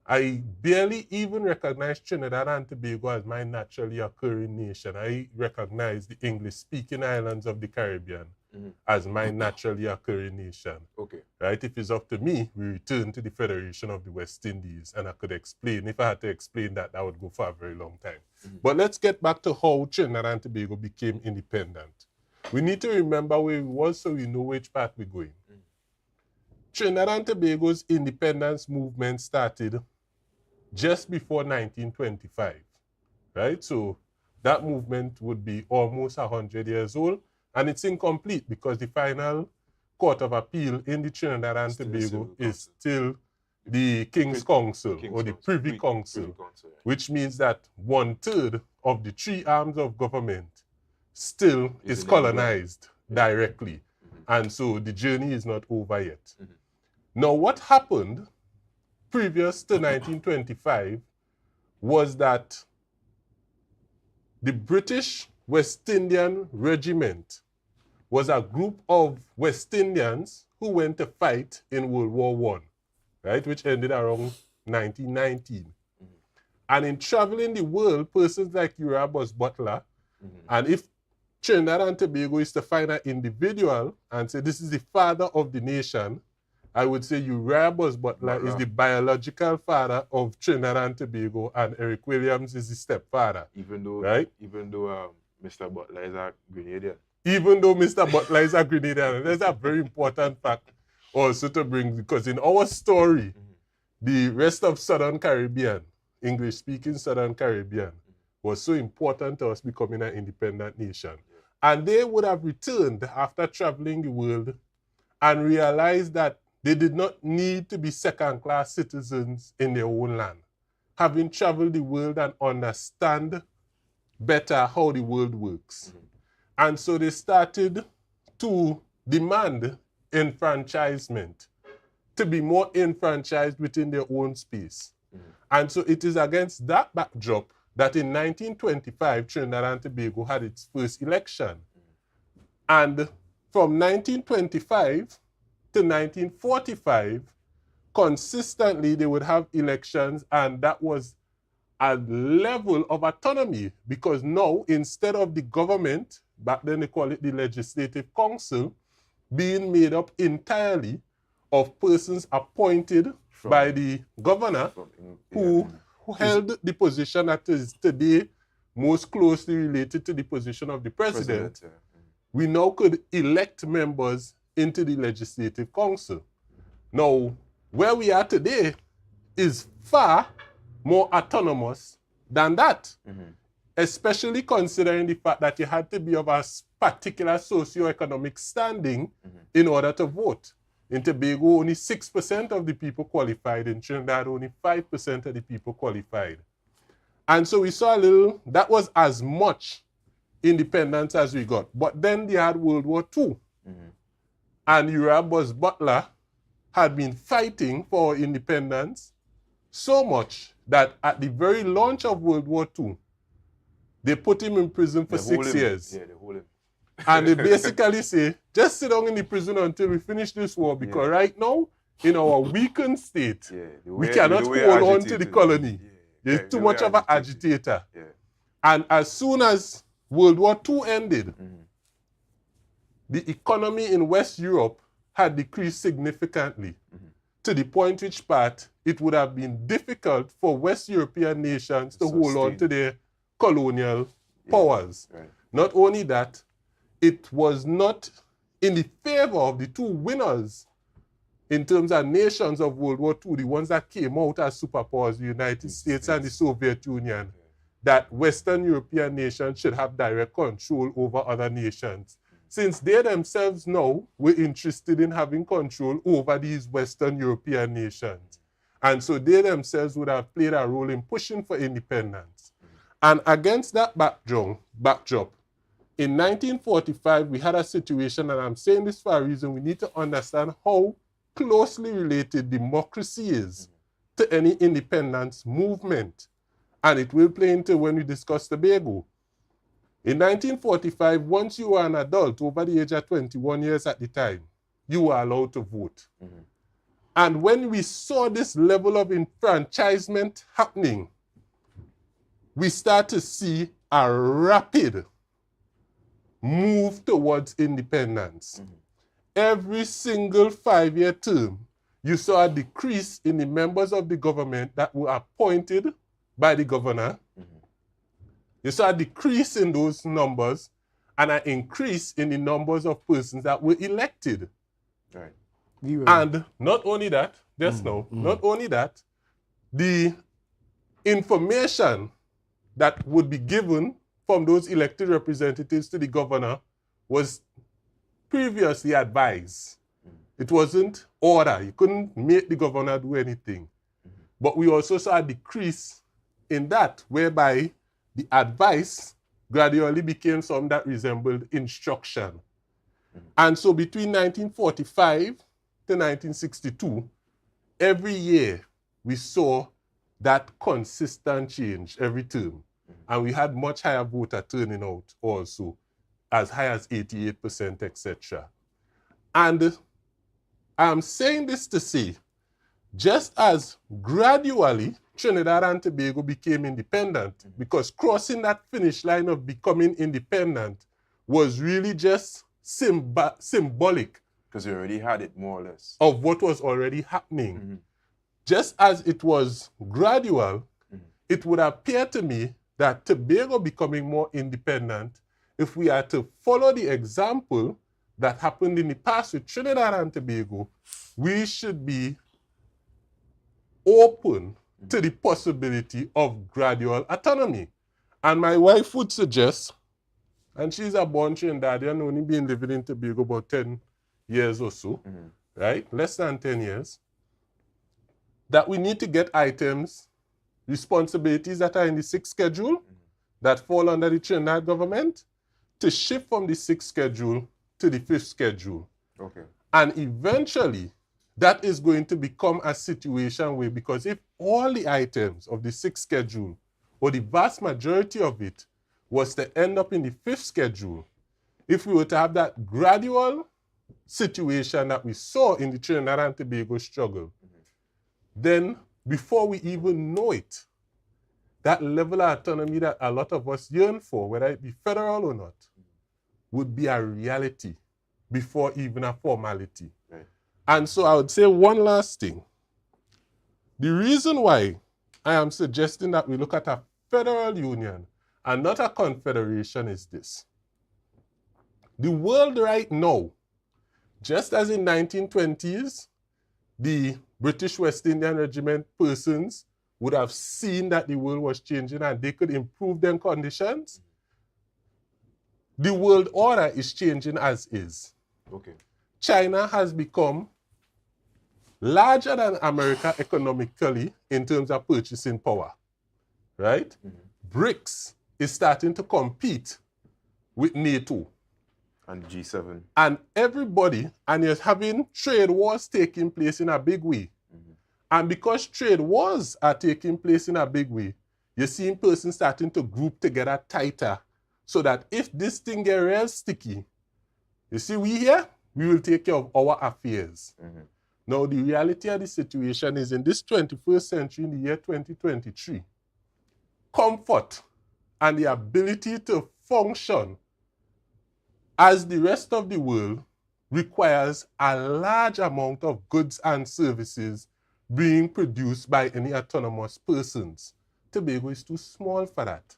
I barely even recognize Trinidad and Tobago as my naturally occurring nation. I recognize the English-speaking islands of the Caribbean as my naturally occurring nation. Okay. Right? If it's up to me, we return to the Federation of the West Indies, and I could explain. If I had to explain that, that would go for a very long time. But let's get back to how Trinidad and Tobago became independent. We need to remember where we was so we know which path we're going. Trinidad and Tobago's independence movement started just before 1925, right? So that movement would be almost 100 years old, and it's incomplete because the final Court of Appeal in the Trinidad and Tobago is still the King's Council, or the Privy Council, which means that 1/3 of the 3 arms of government still is colonized directly. And so the journey is not over yet. Now, what happened previous to 1925 was that the British West Indian Regiment was a group of West Indians who went to fight in World War I, right, which ended around 1919. And in traveling the world, persons like Uriah Buzz Butler, and if Trinidad and Tobago is to find an individual and say this is the father of the nation, I would say Uriah Buzz Butler is the biological father of Trinidad and Tobago, and Eric Williams is the stepfather. Even though, Mr. Butler is a Grenadian. Even though Mr. Butler is a Grenadian, and there's a very important fact also to bring, because in our story, the rest of Southern Caribbean, English-speaking Southern Caribbean, was so important to us becoming an independent nation. And they would have returned after traveling the world and realized that they did not need to be second-class citizens in their own land. Having traveled the world and understand better how the world works. And so they started to demand enfranchisement, to be more enfranchised within their own space. And so it is against that backdrop that in 1925, Trinidad and Tobago had its first election. And from 1925 to 1945, consistently they would have elections, and that was a level of autonomy, because now, instead of the government, back then they call it the Legislative Council, being made up entirely of persons appointed by the governor, who held the position that is today most closely related to the position of the president. We now could elect members into the Legislative Council. Now, where we are today is far more autonomous than that, especially considering the fact that you had to be of a particular socioeconomic standing in order to vote. In Tobago, only 6% of the people qualified. In Trinidad, only 5% of the people qualified. And so we saw that was as much independence as we got. But then they had World War II. And Uriah Buzz Butler had been fighting for independence so much that at the very launch of World War II, they put him in prison for 6 years. Yeah, they hold him. And they basically say, just sit down in the prison until we finish this war, because right now, in our weakened state, we cannot hold on to the colony. There's too much of an agitator. And as soon as World War II ended, the economy in West Europe had decreased significantly, to the point which part it would have been difficult for West European nations to hold on to their colonial powers. Not only that, it was not in the favor of the two winners in terms of nations of World War II, the ones that came out as superpowers, the United States and the Soviet Union, that Western European nations should have direct control over other nations, since they themselves now were interested in having control over these Western European nations. And so they themselves would have played a role in pushing for independence. And against that backdrop, in 1945, we had a situation, and I'm saying this for a reason, we need to understand how closely related democracy is to any independence movement. And it will play into when we discuss Tobago. In 1945, once you were an adult over the age of 21 years at the time, you were allowed to vote. And when we saw this level of enfranchisement happening, we start to see a rapid move towards independence. Every single 5-year term, you saw a decrease in the members of the government that were appointed by the governor. You saw a decrease in those numbers and an increase in the numbers of persons that were elected. Right. And not only that, not only that, the information that would be given from those elected representatives to the governor was previously advised. It wasn't order. You couldn't make the governor do anything. But we also saw a decrease in that, whereby the advice gradually became something that resembled instruction. And so between 1945 to 1962, every year we saw that consistent change every term. And we had much higher voter turning out also, as high as 88%, etc. And I'm saying this to say, just as gradually Trinidad and Tobago became independent, because crossing that finish line of becoming independent was really just symbolic. Because you already had it, more or less. Of what was already happening. Just as it was gradual, it would appear to me that Tobago becoming more independent, if we are to follow the example that happened in the past with Trinidad and Tobago, we should be open to the possibility of gradual autonomy. And my wife would suggest, and she's a born Trinidadian, only been living in Tobago about 10 years or so, right? Less than 10 years, that we need to get items, responsibilities that are in the 6th schedule that fall under the Trinidad government to shift from the 6th schedule to the 5th schedule. Okay. And eventually, that is going to become a situation where, because if all the items of the 6th schedule, or the vast majority of it, was to end up in the 5th schedule, if we were to have that gradual situation that we saw in the Trinidad and Tobago struggle, then before we even know it, that level of autonomy that a lot of us yearn for, whether it be federal or not, would be a reality before even a formality. Right. And so I would say one last thing. The reason why I am suggesting that we look at a federal union and not a confederation is this. The world right now, just as in 1920s, the British West Indian Regiment persons would have seen that the world was changing and they could improve their conditions. The world order is changing as is. Okay. China has become larger than America economically in terms of purchasing power, right? BRICS is starting to compete with NATO. And G7. And everybody, and you're having trade wars taking place in a big way. And because trade wars are taking place in a big way, you're seeing persons starting to group together tighter so that if this thing gets real sticky, you see, we here, we will take care of our affairs. Now, the reality of the situation is in this 21st century, in the year 2023, comfort and the ability to function as the rest of the world requires a large amount of goods and services being produced by any autonomous persons. Tobago is too small for that.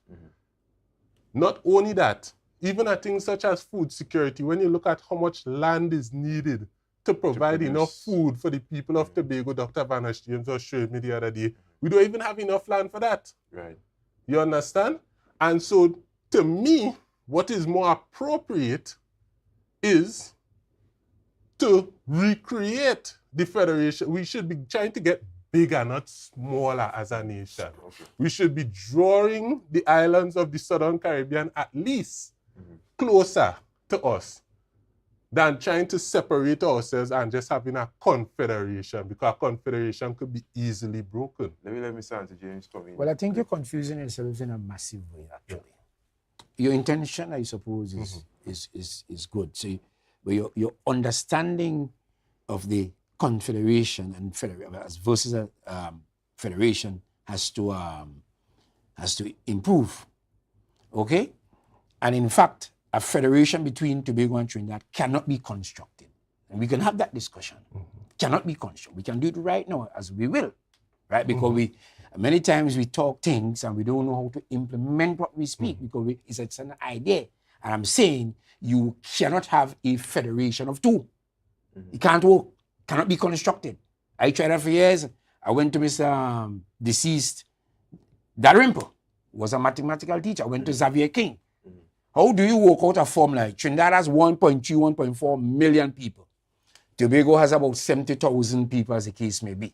Not only that, even at things such as food security, when you look at how much land is needed to provide enough food for the people of Tobago, Dr. Vanash James was showing me the other day, we don't even have enough land for that. Right. You understand? And so, to me, what is more appropriate is to recreate the federation. We should be trying to get bigger, not smaller as a nation. Okay. We should be drawing the islands of the Southern Caribbean at least closer to us. than trying to separate ourselves and just having a confederation, because a confederation could be easily broken. Let me start to James Tommy. Well, I think you're confusing yourself in a massive way, actually. Your intention, I suppose, is good. So, but your understanding of the confederation and versus a federation has to improve. Okay? And in fact, a federation between Tobago and Trinidad cannot be constructed. And we can have that discussion. Cannot be constructed. We can do it right now as we will. Right? Because many times we talk things and we don't know how to implement what we speak because it's an idea. And I'm saying you cannot have a federation of two. It can't work. Cannot be constructed. I tried that for years. I went to Mr. Deceased Dalrymple, was a mathematical teacher. I went to Xavier King. How do you work out a formula? Trinidad has 1.3, 1.4 million people. Tobago has about 70,000 people, as the case may be.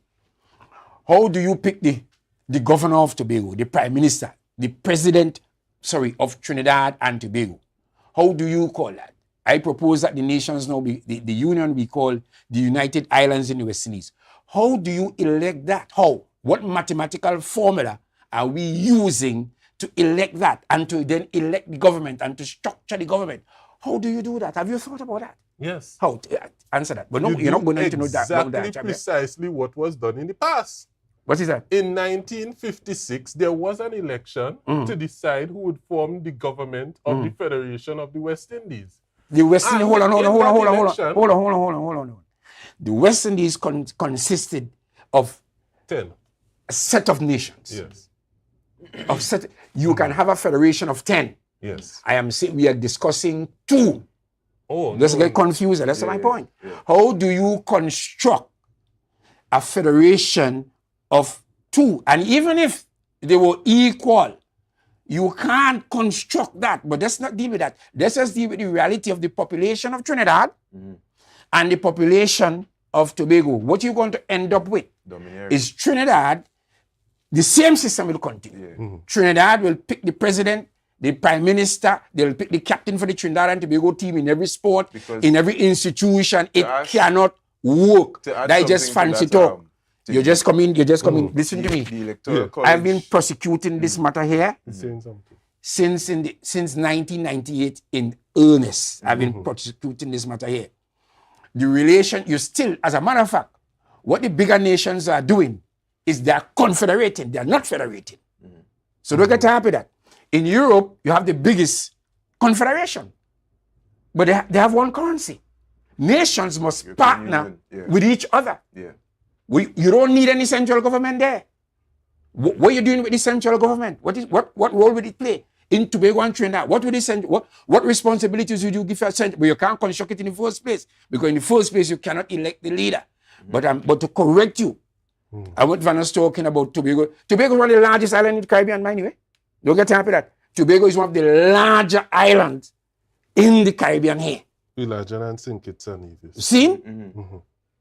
How do you pick the governor of Tobago, the prime minister, the president, of Trinidad and Tobago? How do you call that? I propose that the nations now be, the union be called the United Islands in the West Indies. How do you elect that? How? What mathematical formula are we using to elect that and to then elect the government and to structure the government? How do you do that? Have you thought about that? Yes. How? Answer that. But no, you're not going to know that. Exactly precisely what was done in the past. What is that? In 1956, there was an election to decide who would form the government of the Federation of the West Indies. The West Indies, hold on. The West Indies consisted of 10. A set of nations. Yes. You can have a federation of 10. Yes. I am saying we are discussing 2. Oh, let's get confused. That's my point. Yeah. How do you construct a federation of 2? And even if they were equal, you can't construct that. But let's not deal with that. Let's just deal with the reality of the population of Trinidad and the population of Tobago. What you're going to end up with is Trinidad. The same system will continue. Trinidad will pick the president, the prime minister, they'll pick the captain for the Trinidad and Tobago team in every sport, in every institution. It cannot work. That just fancy talk. You just come in, listen to me. I've been prosecuting this matter here since 1998 in earnest. I've been prosecuting this matter here. The relation, you still, as a matter of fact, what the bigger nations are doing is they are confederating. They are not federating. So don't get happy with that. In Europe, you have the biggest confederation. But they have one currency. Nations must partner with each other. You don't need any central government there. What are you doing with the central government? What role would it play? In Tobago and Trinidad, what responsibilities would you give a central? But you can't construct it in the first place. Because in the first place, you cannot elect the leader. But to correct you, I what Van was talking about Tobago. Tobago is one of the largest islands in the Caribbean, anyway. Don't get happy with that. Tobago is one of the larger islands in the Caribbean here. Larger than St. Kitts and Nevis. See?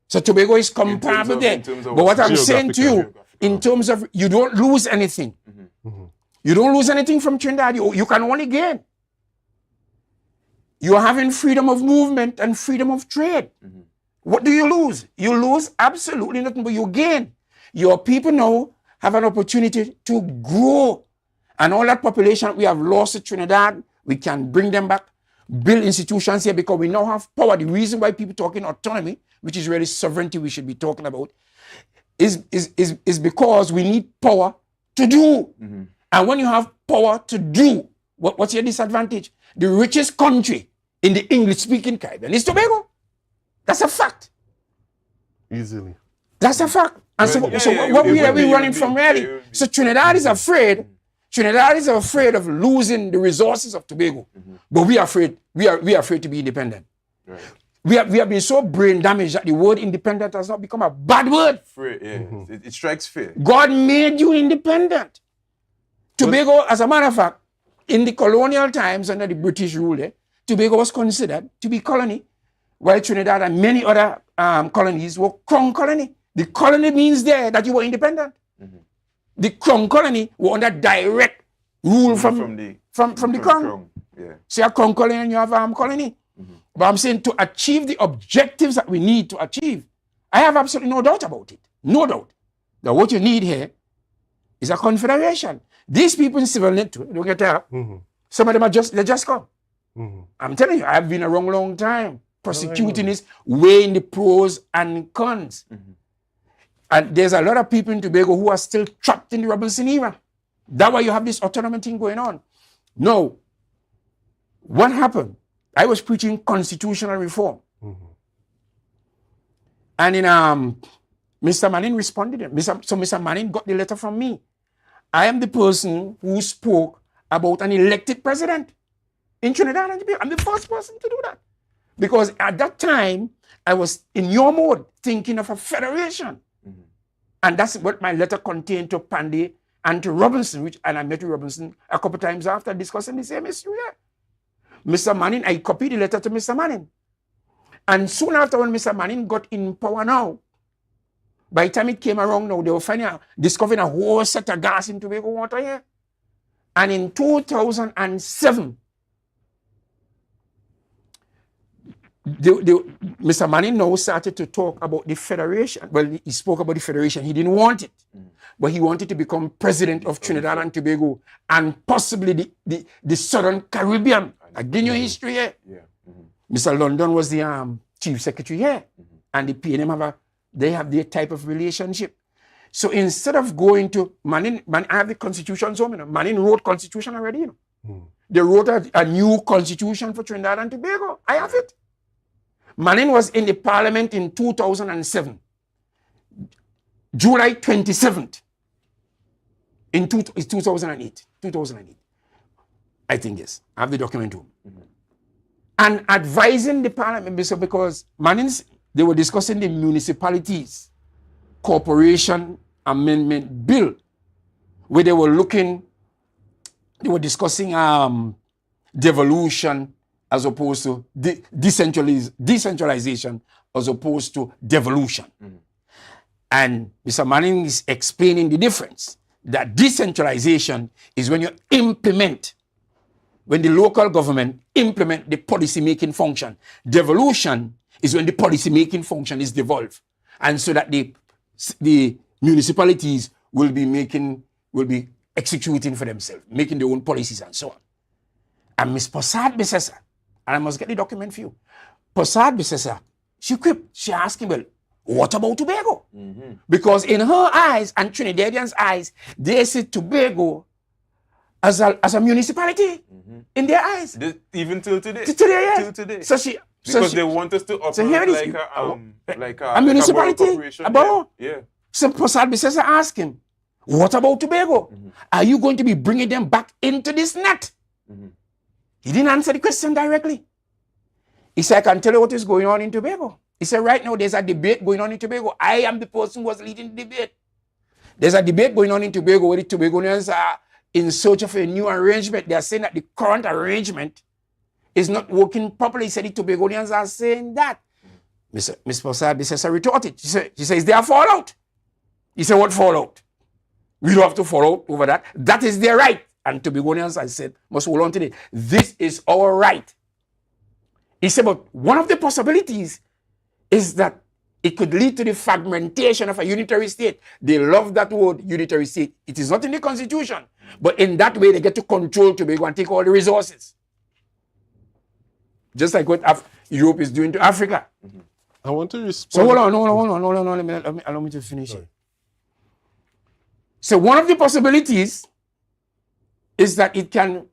So Tobago is comparable there. But what I'm saying to you, in terms of, you don't lose anything. You don't lose anything from Trinidad. You can only gain. You're having freedom of movement and freedom of trade. What do you lose? You lose absolutely nothing, but you gain. Your people now have an opportunity to grow. And all that population we have lost to Trinidad, we can bring them back, build institutions here because we now have power. The reason why people talking autonomy, which is really sovereignty we should be talking about, is because we need power to do. And when you have power to do, what's your disadvantage? The richest country in the English-speaking Caribbean is Tobago. That's a fact. Easily. That's a fact. And what are we running from really? So Trinidad is afraid. Trinidad is afraid of losing the resources of Tobago. But we are afraid. We are afraid to be independent. Right. We have been so brain damaged that the word independent has not become a bad word. It strikes fear. God made you independent. Tobago, as a matter of fact, in the colonial times under the British rule, Tobago was considered to be colony, while Trinidad and many other colonies were crown colony. The colony means there that you were independent. The crown colony were under direct rule from the crown. So you have crown colony and you have colony. But I'm saying to achieve the objectives that we need to achieve, I have absolutely no doubt about it. No doubt. That what you need here is a confederation. These people in civil network, don't get that. Some of them they just come. I'm telling you, I've been around a long time prosecuting this, weighing the pros and cons. And there's a lot of people in Tobago who are still trapped in the Robinson era. That's why you have this autonomy thing going on. No. What happened? I was preaching constitutional reform. And in Mr. Manning responded. So Mr. Manning got the letter from me. I am the person who spoke about an elected president in Trinidad and Tobago. I'm the first person to do that. Because at that time, I was in your mode thinking of a federation. And that's what my letter contained to Pandey and to Robinson, and I met with Robinson a couple times after discussing the same issue here. Mr. Manning, I copied the letter to Mr. Manning. And soon after, when Mr. Manning got in power now, by the time it came around now, they were discovering a whole set of gas in Tobago water here. And in 2007, Mr. Manning now started to talk about the federation. Well, he spoke about the federation. He didn't want it. But he wanted to become president of Trinidad and Tobago and possibly the Southern Caribbean. Again, your history here. Mr. London was the chief secretary here. And the PNM they have their type of relationship. So instead of going to Manning, I have the constitution so Manning wrote constitution already, you know. They wrote a new constitution for Trinidad and Tobago. I have it. Manning was in the parliament in 2007. July 27th. In 2008. 2008. I think, yes. I have the document too. And advising the parliament, because Manning's, they were discussing the municipalities corporation amendment bill, where they were discussing devolution as opposed to decentralization as opposed to devolution. And Mr. Manning is explaining the difference, that decentralization is when you implement, when the local government implement the policy-making function. Devolution is when the policy-making function is devolved. And so that the municipalities will be executing for themselves, making their own policies and so on. And Ms. Posad Besessa, and I must get the document for you. Posad Besessa, she asked him, well, what about Tobago? Because in her eyes and Trinidadians' eyes, they see Tobago as a municipality in their eyes. Even till today. Till today. Because they want us to operate like a municipality. Yeah. So Posad Besessa asked him, what about Tobago? Are you going to be bringing them back into this net? He didn't answer the question directly. He said, I can tell you what is going on in Tobago. He said, right now there's a debate going on in Tobago. I am the person who was leading the debate. There's a debate going on in Tobago where the Tobagonians are in search of a new arrangement. They are saying that the current arrangement is not working properly. He said the Tobagonians are saying that. Ms. Posad Besessa retorted. She said, is there a fallout? He said, what fallout? We don't have to fall out over that. That is their right. And Tobagonians, I said, must hold on to it. This is our right. He said, but one of the possibilities is that it could lead to the fragmentation of a unitary state. They love that word, unitary state. It is not in the constitution. But in that way, they get to control Tobago and take all the resources. Just like what Europe is doing to Africa. I want to respond. So hold on. Allow me to finish it. So one of the possibilities is that it can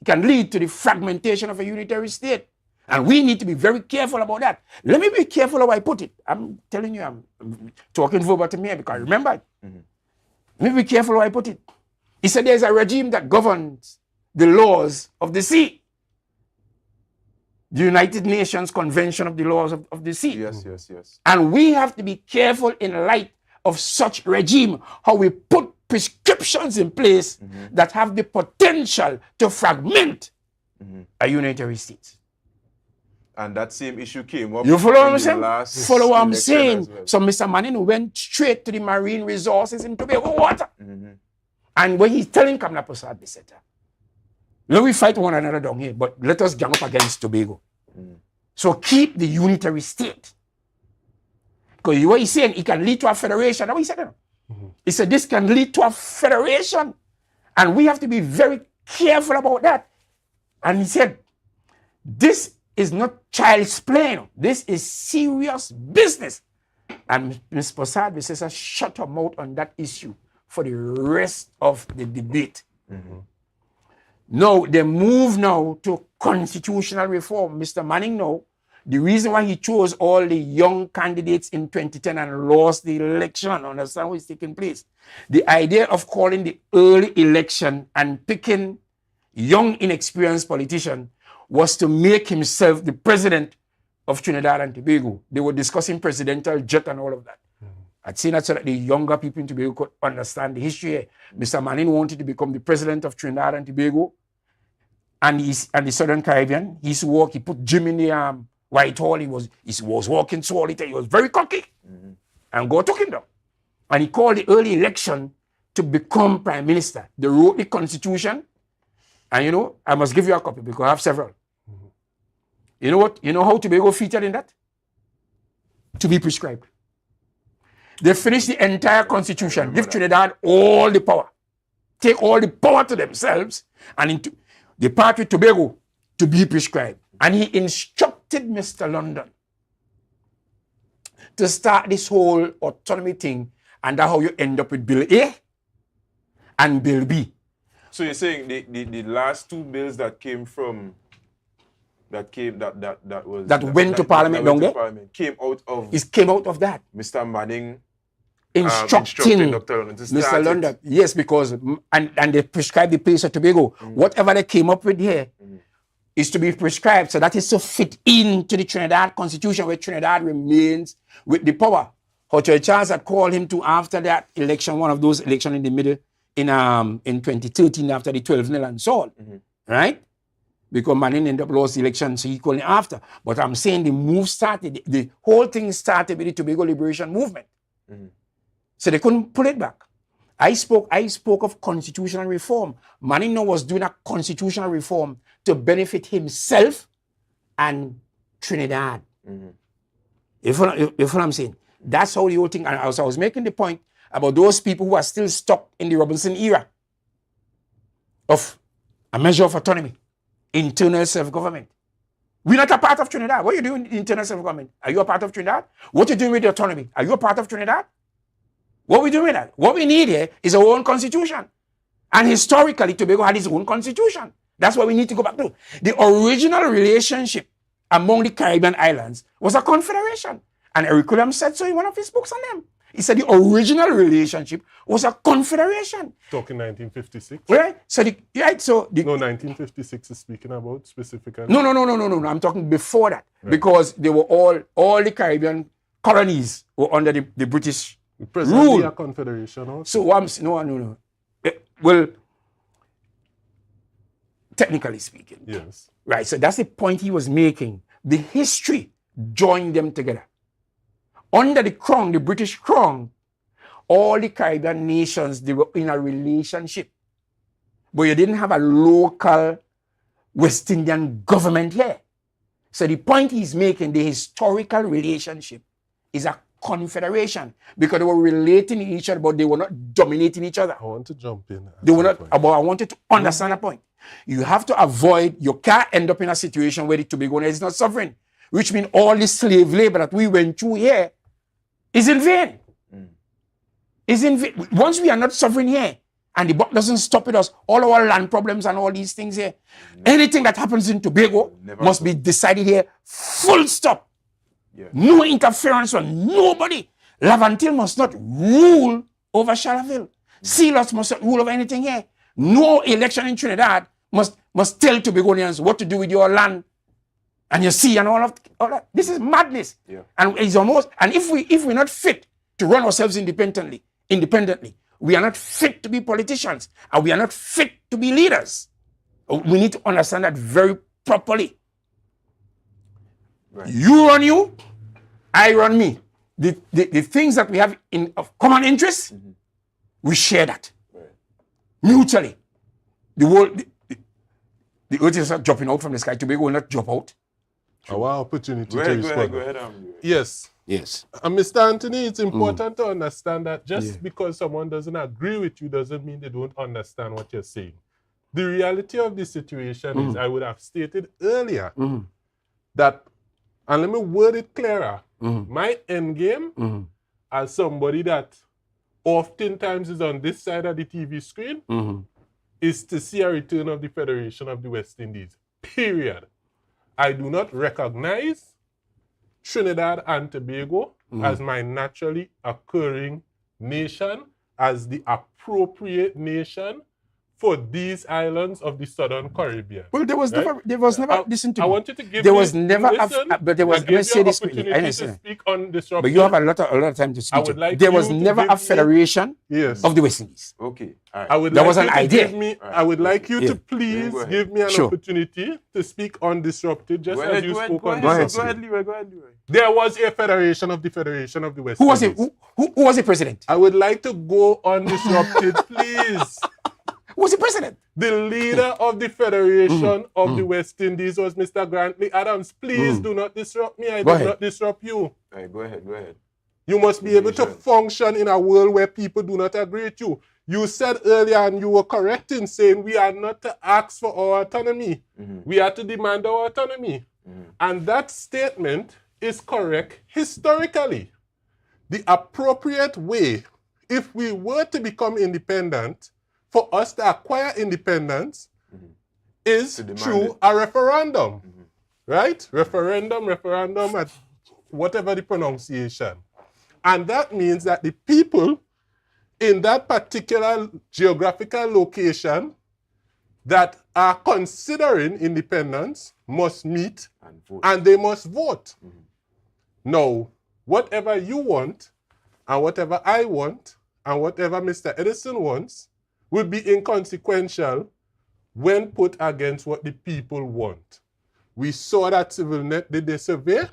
lead to the fragmentation of a unitary state. And we need to be very careful about that. Let me be careful how I put it. I'm telling you, I'm talking verbatim here because I remember it. Let me be careful how I put it. He said there's a regime that governs the laws of the sea. The United Nations Convention of the Laws of the Sea. Yes. And we have to be careful in light of such regime, how we put prescriptions in place that have the potential to fragment a unitary state. And that same issue came up. You follow what I'm saying? Follow what I'm saying. Well. So Mr. Manning went straight to the marine resources in Tobago water. And when he's telling Kamla Posad Besessa, let we fight one another down here, but let us gang up against Tobago. So keep the unitary state. Because what he's saying, it can lead to a federation. That's what he said. He said this can lead to a federation. And we have to be very careful about that. And he said, this is not child's play. This is serious business. And Ms. Posad says, shut her mouth on that issue for the rest of the debate. Now, they move now to constitutional reform. Mr. Manning now, the reason why he chose all the young candidates in 2010 and lost the election, understand what is taking place. The idea of calling the early election and picking young, inexperienced politician was to make himself the president of Trinidad and Tobago. They were discussing presidential jet and all of that. I'd seen that so that the younger people in Tobago could understand the history. Mr. Manning wanted to become the president of Trinidad and Tobago and the Southern Caribbean. He used to walk, he put Jim in the Whitehall. He was walking so all the time. He was very cocky. And God took him down. And he called the early election to become prime minister. They wrote the constitution. And you know, I must give you a copy because I have several. You know what? You know how Tobago featured in that? To be prescribed. They finished the entire constitution, give Trinidad all the power, take all the power to themselves, and they part with Tobago to be prescribed. And he instructed Mr. London to start this whole autonomy thing, and that's how you end up with Bill A and Bill B. So you're saying the last two bills that came from that went to Parliament down there came out of came out of that. Mr. Manning instructing Dr. London to Mr. London. Yes, because and they prescribed the place of Tobago. Whatever they came up with here is to be prescribed. So that is to fit into the Trinidad Constitution, where Trinidad remains with the power. Hotel Charles had called him to after that election, one of those elections in the middle in 2013 after the 12-0 and so on. Right? Because Manning ended up lost the election, so he called him after. But I'm saying the move started, the whole thing started with the Tobago Liberation Movement. So they couldn't pull it back. I spoke of constitutional reform. Manning now was doing a constitutional reform to benefit himself and Trinidad. If what I'm saying, that's how the whole thing. And I was making the point about those people who are still stuck in the Robinson era of a measure of autonomy, internal self-government. We're not a part of Trinidad. What are you doing in internal self-government? Are you a part of Trinidad? What are you doing with the autonomy? Are you a part of Trinidad? What are we doing with that? What we need here is our own constitution. And historically, Tobago had its own constitution. That's what we need to go back to. The original relationship among the Caribbean islands was a confederation. And Eric Williams said so in one of his books on them. He said the original relationship was a confederation. Talking 1956? Right? So 1956 is speaking about specifically. No. I'm talking before that. Right. Because they were all the Caribbean colonies were under the British rule. A confederation also. So no. Well, technically speaking. Yes. Right. So that's the point he was making. The history joined them together. Under the crown, the British crown, all the Caribbean nations, they were in a relationship. But you didn't have a local West Indian government here. So the point he's making, the historical relationship is a confederation, because they were relating to each other, but they were not dominating each other. I want to jump in. They were not, but I wanted to understand the point. You have to avoid, you can't end up in a situation where the Tobagoan is not sovereign, which means all the slave labor that we went through here is in vain. Is in vain. Once we are not sovereign here, and the buck doesn't stop with us, all our land problems and all these things here, anything that happens in Tobago must be decided here, full stop. Yeah. No interference from nobody. Laventille must not rule over Charleville. Sealos must not rule over anything here. No election in Trinidad must tell Tobagonians what to do with your land and your sea and all that. This is madness. Yeah. And it's almost, and if we're not fit to run ourselves independently, we are not fit to be politicians, and we are not fit to be leaders. We need to understand that very properly. Right. You run you, I run me. The things that we have of common interest, we share that. Right. Mutually. The earth is not dropping out from the sky. Tobago will not drop out. our opportunity Go to ahead, respond. go ahead. Yes. Yes. And Mr. Anthony, it's important to understand that just because someone doesn't agree with you doesn't mean they don't understand what you're saying. The reality of the situation is, I would have stated earlier that, and let me word it clearer, my end game as somebody that oftentimes is on this side of the TV screen is to see a return of the Federation of the West Indies, period. I do not recognize Trinidad and Tobago as my naturally occurring nation, as the appropriate nation for these islands of the Southern Caribbean. Well, there was never, listen to me. I want you to give there me, was never, listen, but there was, let's say this quickly. I to understand. speak on disruption. But you have a lot of time to speak. I would like there you was to never give a me- federation of the West Indies. Okay. All right. I would There like was you an to idea. give me, I would like you to please Go ahead. give me an Sure. opportunity to speak on disrupted, just Go as ahead, you go ahead, spoke go on ahead, disrupted. Leroy, go ahead, Leroy. There was a federation of the Federation of the West Who was it? Indies. Who was the president? I would like to go on disrupted, please. Who was the president? The leader of the Federation of the West Indies was Mr. Grantley Adams. Please do not disrupt me. I Go do ahead. not disrupt you. All right, go ahead, go ahead. You must be able to function in a world where people do not agree with you. You said earlier, and you were correct in saying we are not to ask for our autonomy. We are to demand our autonomy. And that statement is correct historically. The appropriate way, if we were to become independent, for us to acquire independence is through a referendum. Right? Referendum, at whatever the pronunciation. And that means that the people in that particular geographical location that are considering independence must meet and they must vote. Now, whatever you want and whatever I want and whatever Mr. Edison wants will be inconsequential when put against what the people want. We saw that CivilNet did a survey.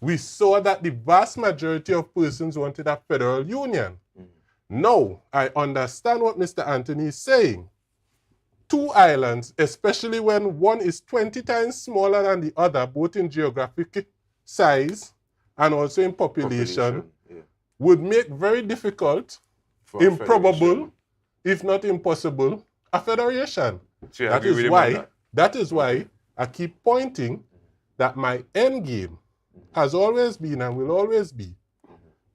We saw that the vast majority of persons wanted a federal union. Now, I understand what Mr. Anthony is saying. Two islands, especially when one is 20 times smaller than the other, both in geographic size and also in population, would make very difficult, improbable, if not impossible, a federation. So you That agree with is him on why, that? that is why I keep pointing that my end game has always been and will always be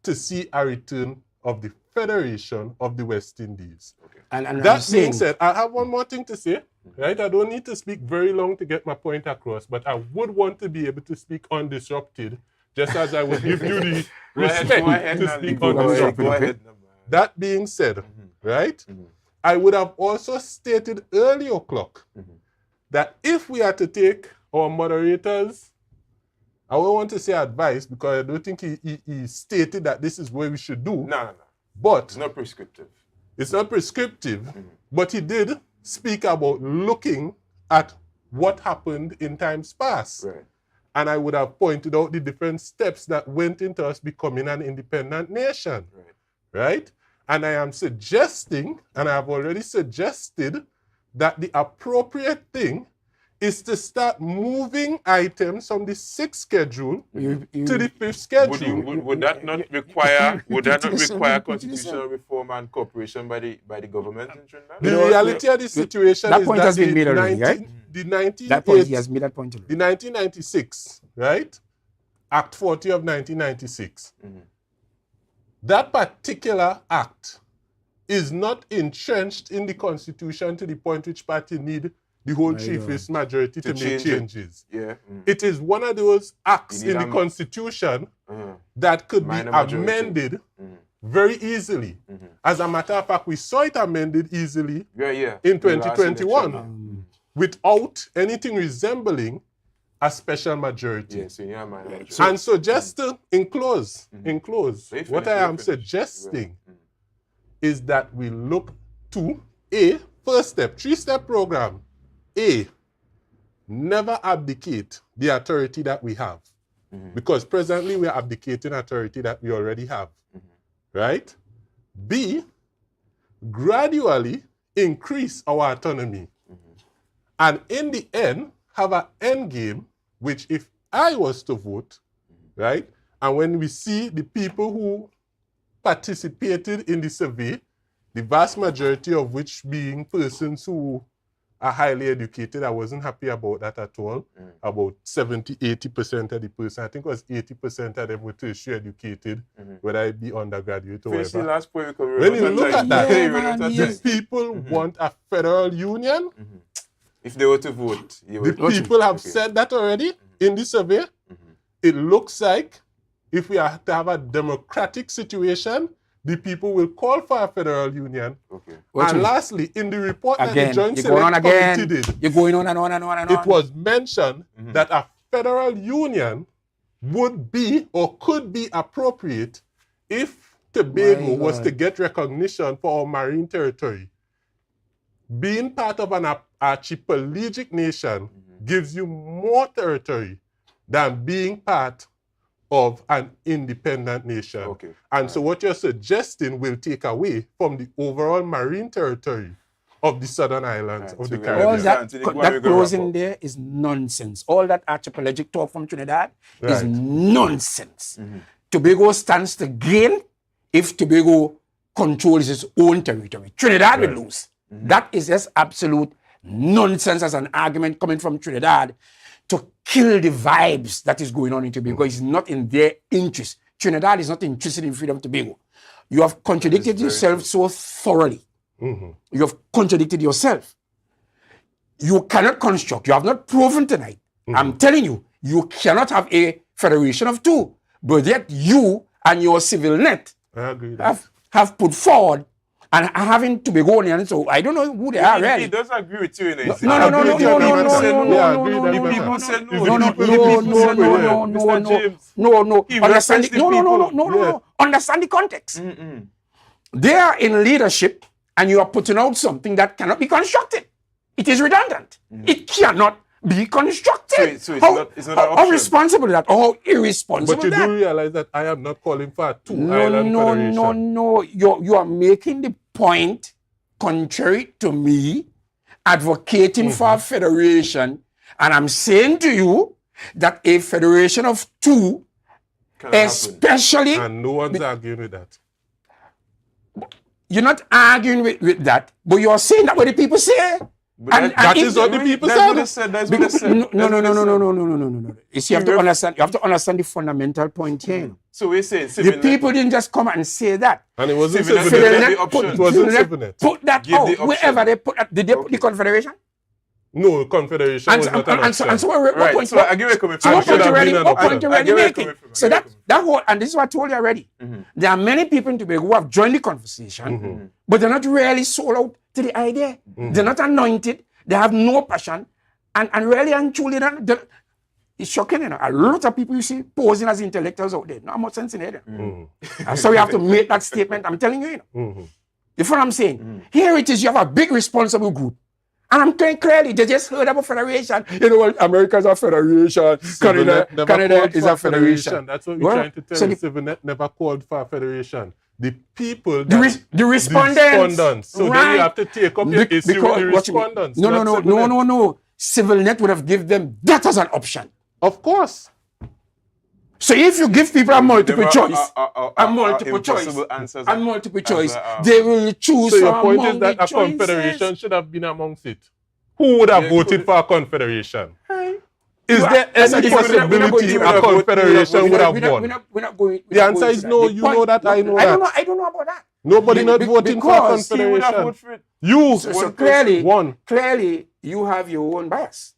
to see a return of the Federation of the West Indies. And That being said, I have one more thing to say, right? I don't need to speak very long to get my point across, but I would want to be able to speak undisrupted, just as I would give you the respect to speak undisrupted. That being said, right? I would have also stated earlier o'clock that if we are to take our moderators, I don't want to say advice because I don't think he stated that this is what we should do. No. But It's not prescriptive. it's not prescriptive, but he did speak about looking at what happened in times past. Right. And I would have pointed out the different steps that went into us becoming an independent nation. Right? And I am suggesting, and I have already suggested, that the appropriate thing is to start moving items from the 6th schedule to the 5th schedule. Would that not require constitutional reform and cooperation by the government in Trinidad? The reality of the situation that is point that has been made already, right? That point, he has made that point already. The 1996, right? Act 40 of 1996. That particular act is not entrenched in the Constitution to the point which party need the whole three-fifths majority to make changes. Yeah. It is one of those acts You need in the a- Constitution that could be Minor majority. amended very easily. As a matter of fact, we saw it amended easily in The last 2021 election. without anything resembling a special majority. Yes, so you have minor majority. And so just to enclose, They what finish, I they am finish. suggesting is that we look to A, first step, 3-step program. A, never abdicate the authority that we have. Because presently we are abdicating authority that we already have. Right? B, gradually increase our autonomy. And in the end, have an end game which if I was to vote, right, and when we see the people who participated in the survey, the vast majority of which being persons who are highly educated, I wasn't happy about that at all. About 70-80% of the person, I think it was 80% of them were tertiary educated, whether it be undergraduate or whatever. Last point, When you look at that, Yeah, the people want a federal union. If they were to vote, The people have said that already in the survey. It looks like if we are to have a democratic situation, the people will call for a federal union. And lastly, in the report that the Joint Select Committee did, you're going on and on and on and on. it was mentioned that a federal union would be or could be appropriate if Tobago was to get recognition for our marine territory. Being part of an archipelagic nation gives you more territory than being part of an independent nation. And so what you're suggesting will take away from the overall marine territory of the southern islands of the Caribbean. All that closing there is nonsense. All that archipelagic talk from Trinidad is nonsense. Tobago stands to gain if Tobago controls its own territory. Trinidad will lose. That is just absolute nonsense as an argument coming from Trinidad to kill the vibes that is going on in Tobago. It's not in their interest. Trinidad is not interested in freedom of Tobago. You have contradicted yourself so thoroughly. You have contradicted yourself. You cannot construct. You have not proven tonight. I'm telling you, you cannot have a federation of two. But yet you and your civil net have put forward and having Tobagonians, so I don't know who they are really. He does agree with you. No. Understand the context. They are in leadership and you are putting out something that cannot be constructed. It is redundant. It cannot be constructed. So it's not how responsible is that? How irresponsible But you that? do realize that I am not calling for a two-island federation. No. You are making the point, contrary to me, advocating for a federation. And I'm saying to you that a federation of two, especially... And no one's arguing with that. You're not arguing with that, but you're saying that what the people say. That is what the people said. That's what they said. No. You see, you have to understand the fundamental point here. So we're saying the people didn't just come and say that. And it wasn't Put that out. Wherever they put that, did they put the Confederation? No, Confederation was not an option. And so what point? So I give you a comment. So what point you really making? So that whole, and this is what I told you already. There are many people in Tobago who have joined the conversation, but they're not really sold out to the idea. They're not anointed. They have no passion. And really and truly, it's shocking, you know. A lot of people you see posing as intellectuals out there. Not much sense in it. And so we have to make that statement. I'm telling you, you know. You know what I'm saying? Here it is, you have a big responsible group. And I'm saying clearly, they just heard about federation. You know what? America is a federation. Canada is a federation. That's what we're trying to tell you. CivilNet never called for a federation. The people, the respondents. So then you have to take up your issue with the respondents. No. CivilNet would have given them that as an option. Of course. So if you give people a multiple choice, they will choose. So your point is that a confederation should have been amongst it. Who would have voted for a confederation? Is there any possibility a confederation would have won? The answer is no. You know that. I know that. I don't know about that. Nobody not voting for a confederation. You won. Clearly, you have your own bias.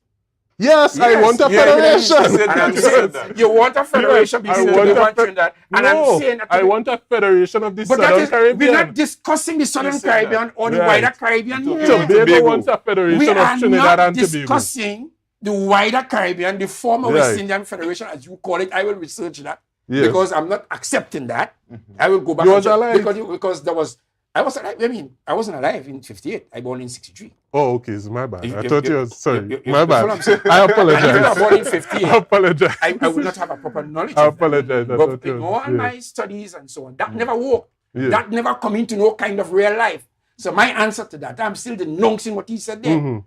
Yes, I want a federation. You want a federation because you want Trinidad. And I'm saying that I want a federation of the Southern Caribbean. We're not discussing the Southern Caribbean or the wider Caribbean here. Tobago wants a federation of Trinidad and Tobago. We are not discussing the wider Caribbean, the former West Indian Federation, as you call it. I will research that because I'm not accepting that. I will go back. You was alive? Because there was... I was alive. I mean, I wasn't alive in 58. I born in 63. Oh, okay. It's my bad. I thought you was... Sorry. My bad. I apologize. If I was born in 58, I apologize. I would not have a proper knowledge. I apologize. But all my studies and so on, that never worked. That never come into no kind of real life. So my answer to that, I'm still denouncing what he said there.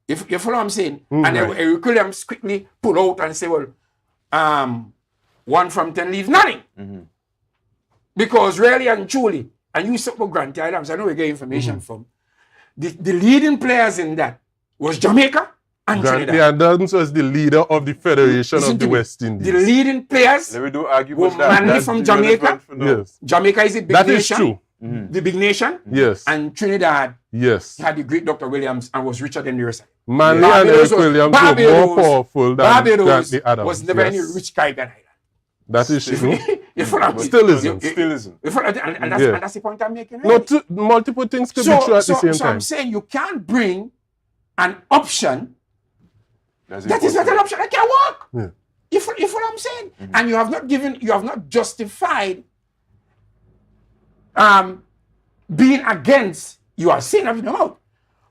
You follow what I'm saying? And then Eric Williams quickly pull out and say, well, 1 from 10 leaves nothing. Because really and truly, and you spoke about Grant Adams, I know we get information from, the leading players in that was Jamaica and Grant Trinidad. Adams was the leader of the Federation Listen of the to me. West Indies. The leading players Let me do argue were with that. mainly from Jamaica. Yes. Jamaica is a big That nation. is true. The big nation. Yes. And Trinidad Yes. had the great Dr. Williams and was richer than the rest. Manley and Eric Williams were more powerful than Barbados Grant Adams. was never yes. any rich Caribbean island. That is true. You follow what I'm saying? Still isn't. Still isn't. You follow- and that's the point I'm making. No, right? multiple things could be true at the same so time. I'm saying you can't bring an option That's that is not an option that can work. Yeah. You follow what I'm saying? And you have not justified being against, you are saying everything out,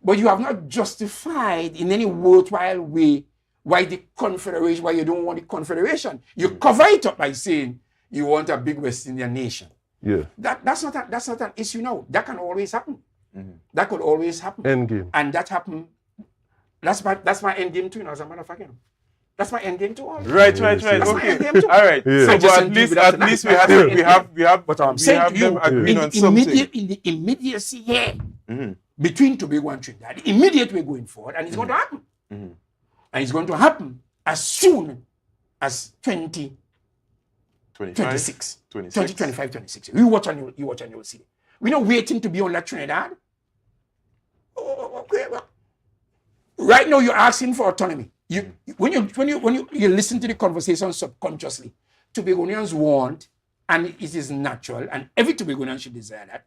but you have not justified in any worthwhile way why the Confederation, why you don't want the Confederation. You cover it up by saying you want a big West Indian nation. Yeah. That's not an issue now. That can always happen. That could always happen. Endgame. And that happened. That's my end game too, as a matter of fact. That's my end game too. Right. That's my Okay. end game too. All right. Yeah. So, I but just at didn't least, give it at that least tonight. we have But I'm we saying have to you, them agreeing on something. in the immediacy here between Tobago and Trinidad, the immediate way going forward, and it's going to happen. And it's going to happen as soon as 2026. 2025, 26. You watch and you'll see. We're not waiting to be on like Trinidad. Okay, well, right now you're asking for autonomy. When you listen to the conversation subconsciously, Tobagonians want, and it is natural, and every Tobagonian should desire that.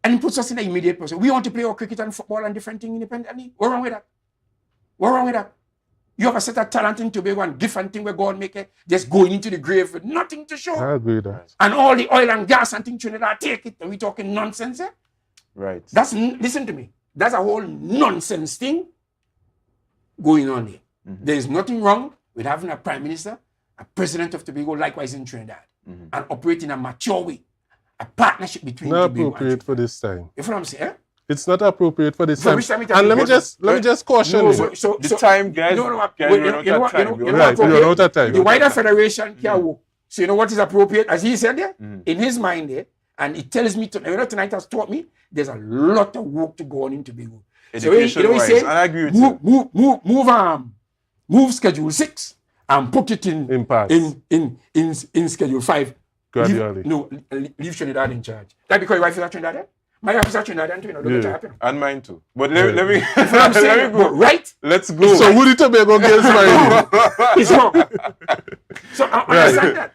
And it puts us in an immediate position. We want to play our cricket and football and different things independently. What's wrong with that? What's wrong with that? You have a set of talent in Tobago and different thing where God make it, just going into the grave with nothing to show. I agree with that. And all the oil and gas and things Trinidad take it. Are we talking nonsense here? Right. Listen to me. That's a whole nonsense thing going on here. There is nothing wrong with having a prime minister, a president of Tobago, likewise in Trinidad, and operate in a mature way. A partnership between Not Tobago and appropriate for this time. You know what I'm saying? It's not appropriate for this So time. which time it And let me is? just caution you. The time, guys. You know what? Guys, You we're know out of what? time. You know Right, what? we're out of time. The wider federation can work. So you know what is appropriate, as he said there, in his mind there, and it tells me tonight has taught me there's a lot of work to go on in Tobago. So he Education-wise, said, and I agree with you. move Schedule 6 and put it in Schedule 5. Gradually. Leave Trinidad in charge. That because your wife is a Trinidad. My wife is a Trinidad too, don't let it happen. And mine too. But let me I'm saying, let me go. right? Let's go. So would it Tobago against Marine? It's wrong. So I understand that.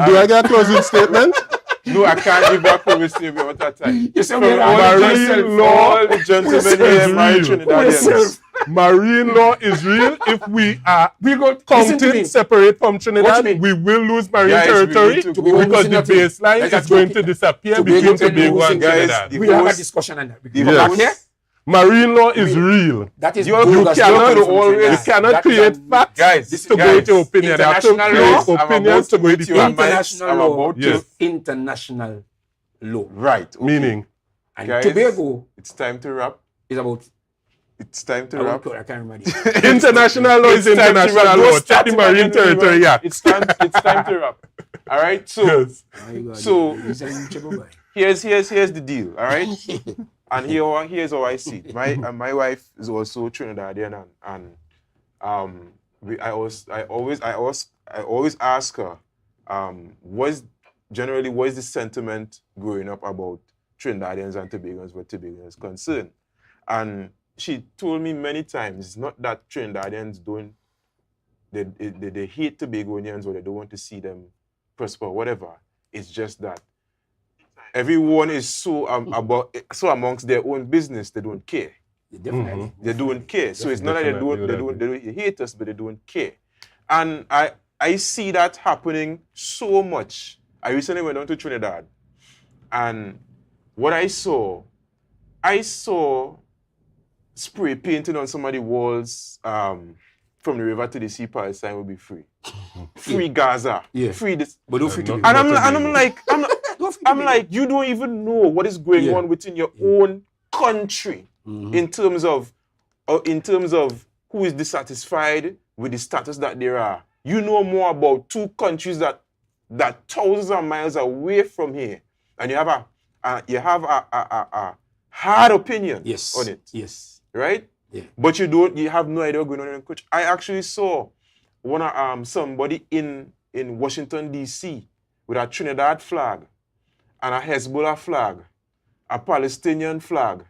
Do I get a closing statement? No, I can't give back for Mr. Out of time. You say, From all the gentlemen here, my Trinidadians. Marine law is real. If we are counted separate from Trinidad, we will lose marine Guys, territory we need to because the baseline is going to disappear between Tobago and Trinidad. We have a discussion on that. Yes. Marine law is real. That is you cannot create facts guys, to go into opinion. You have to create opinions to go into facts. International law. Right. Okay. Meaning? And guys, Tobago, it's time to wrap. It's time to wrap. I can't remember. International law is international law. Check the Marine Territory Act. It's time to wrap. All right. So, here's the deal. All right. And here's how I see it. My wife is also Trinidadian, and I always ask her, what's the sentiment growing up about Trinidadians and Tobagonians where Tobagonians is concerned? And she told me many times, it's not that Trinidadians they hate Tobagonians or they don't want to see them prosper, whatever. It's just that everyone is so amongst their own business, they don't care. Definitely. They don't care. So it's not that they don't hate us, but they don't care. And I see that happening so much. I recently went down to Trinidad, and what I saw spray painting on some of the walls, from the river to the sea, Palestine will be free. Free Gaza. Yeah. Free this. But don't free to and I'm like, you don't even know what is going on within your own country in terms of in terms of who is dissatisfied with the status that there are. You know more about two countries that thousands of miles away from here, and you have a hard opinion on it. Yes. Right? Yeah. But you have no idea what's going on in the country. I actually saw somebody in Washington, D.C. with a Trinidad flag and a Hezbollah flag, a Palestinian flag,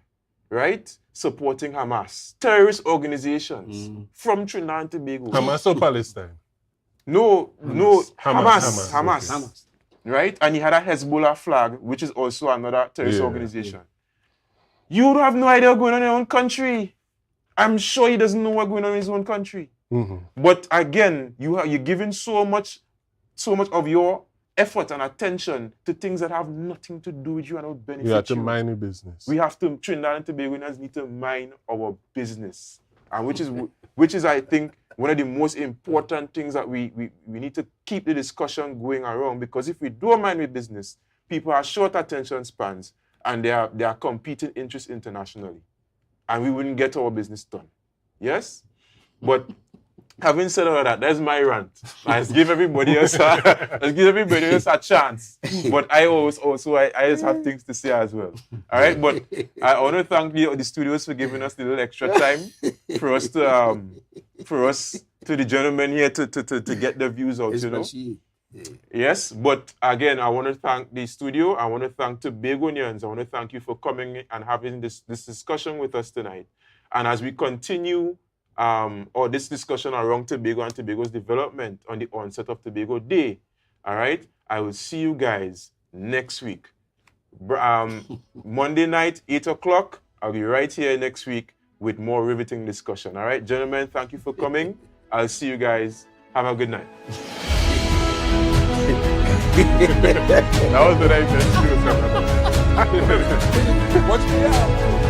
right? Supporting Hamas. Terrorist organizations from Trinidad and Tobago. Hamas or Palestine? No, Hamas. Hamas. Right? And he had a Hezbollah flag, which is also another terrorist organization. You have no idea what's going on in your own country. I'm sure he doesn't know what's going on in his own country. But again, you're giving so much of your effort and attention to things that have nothing to do with you and don't benefit you. You have to mind your business. We have to, Trinidad and Tobagoans need to mind our business. And which is, I think, one of the most important things that we need to keep the discussion going around, because if we don't mind with business, people have short attention spans and they are competing interests internationally. And we wouldn't get our business done. Yes? But having said all of that, that's my rant. Let's give everybody else a chance. But I just have things to say as well. All right, but I want to thank the studios for giving us a little extra time for us to the gentlemen here to get the views out. Especially, Yes, but again, I want to thank the studio. I want to thank Tobagonians. I want to thank you for coming and having this discussion with us tonight. And as we continue this discussion around Tobago and Tobago's development on the onset of Tobago Day, all right, I will see you guys next week. Monday night, 8 o'clock. I'll be right here next week with more riveting discussion. All right, gentlemen, thank you for coming. I'll see you guys. Have a good night. That was the night. Watch me out.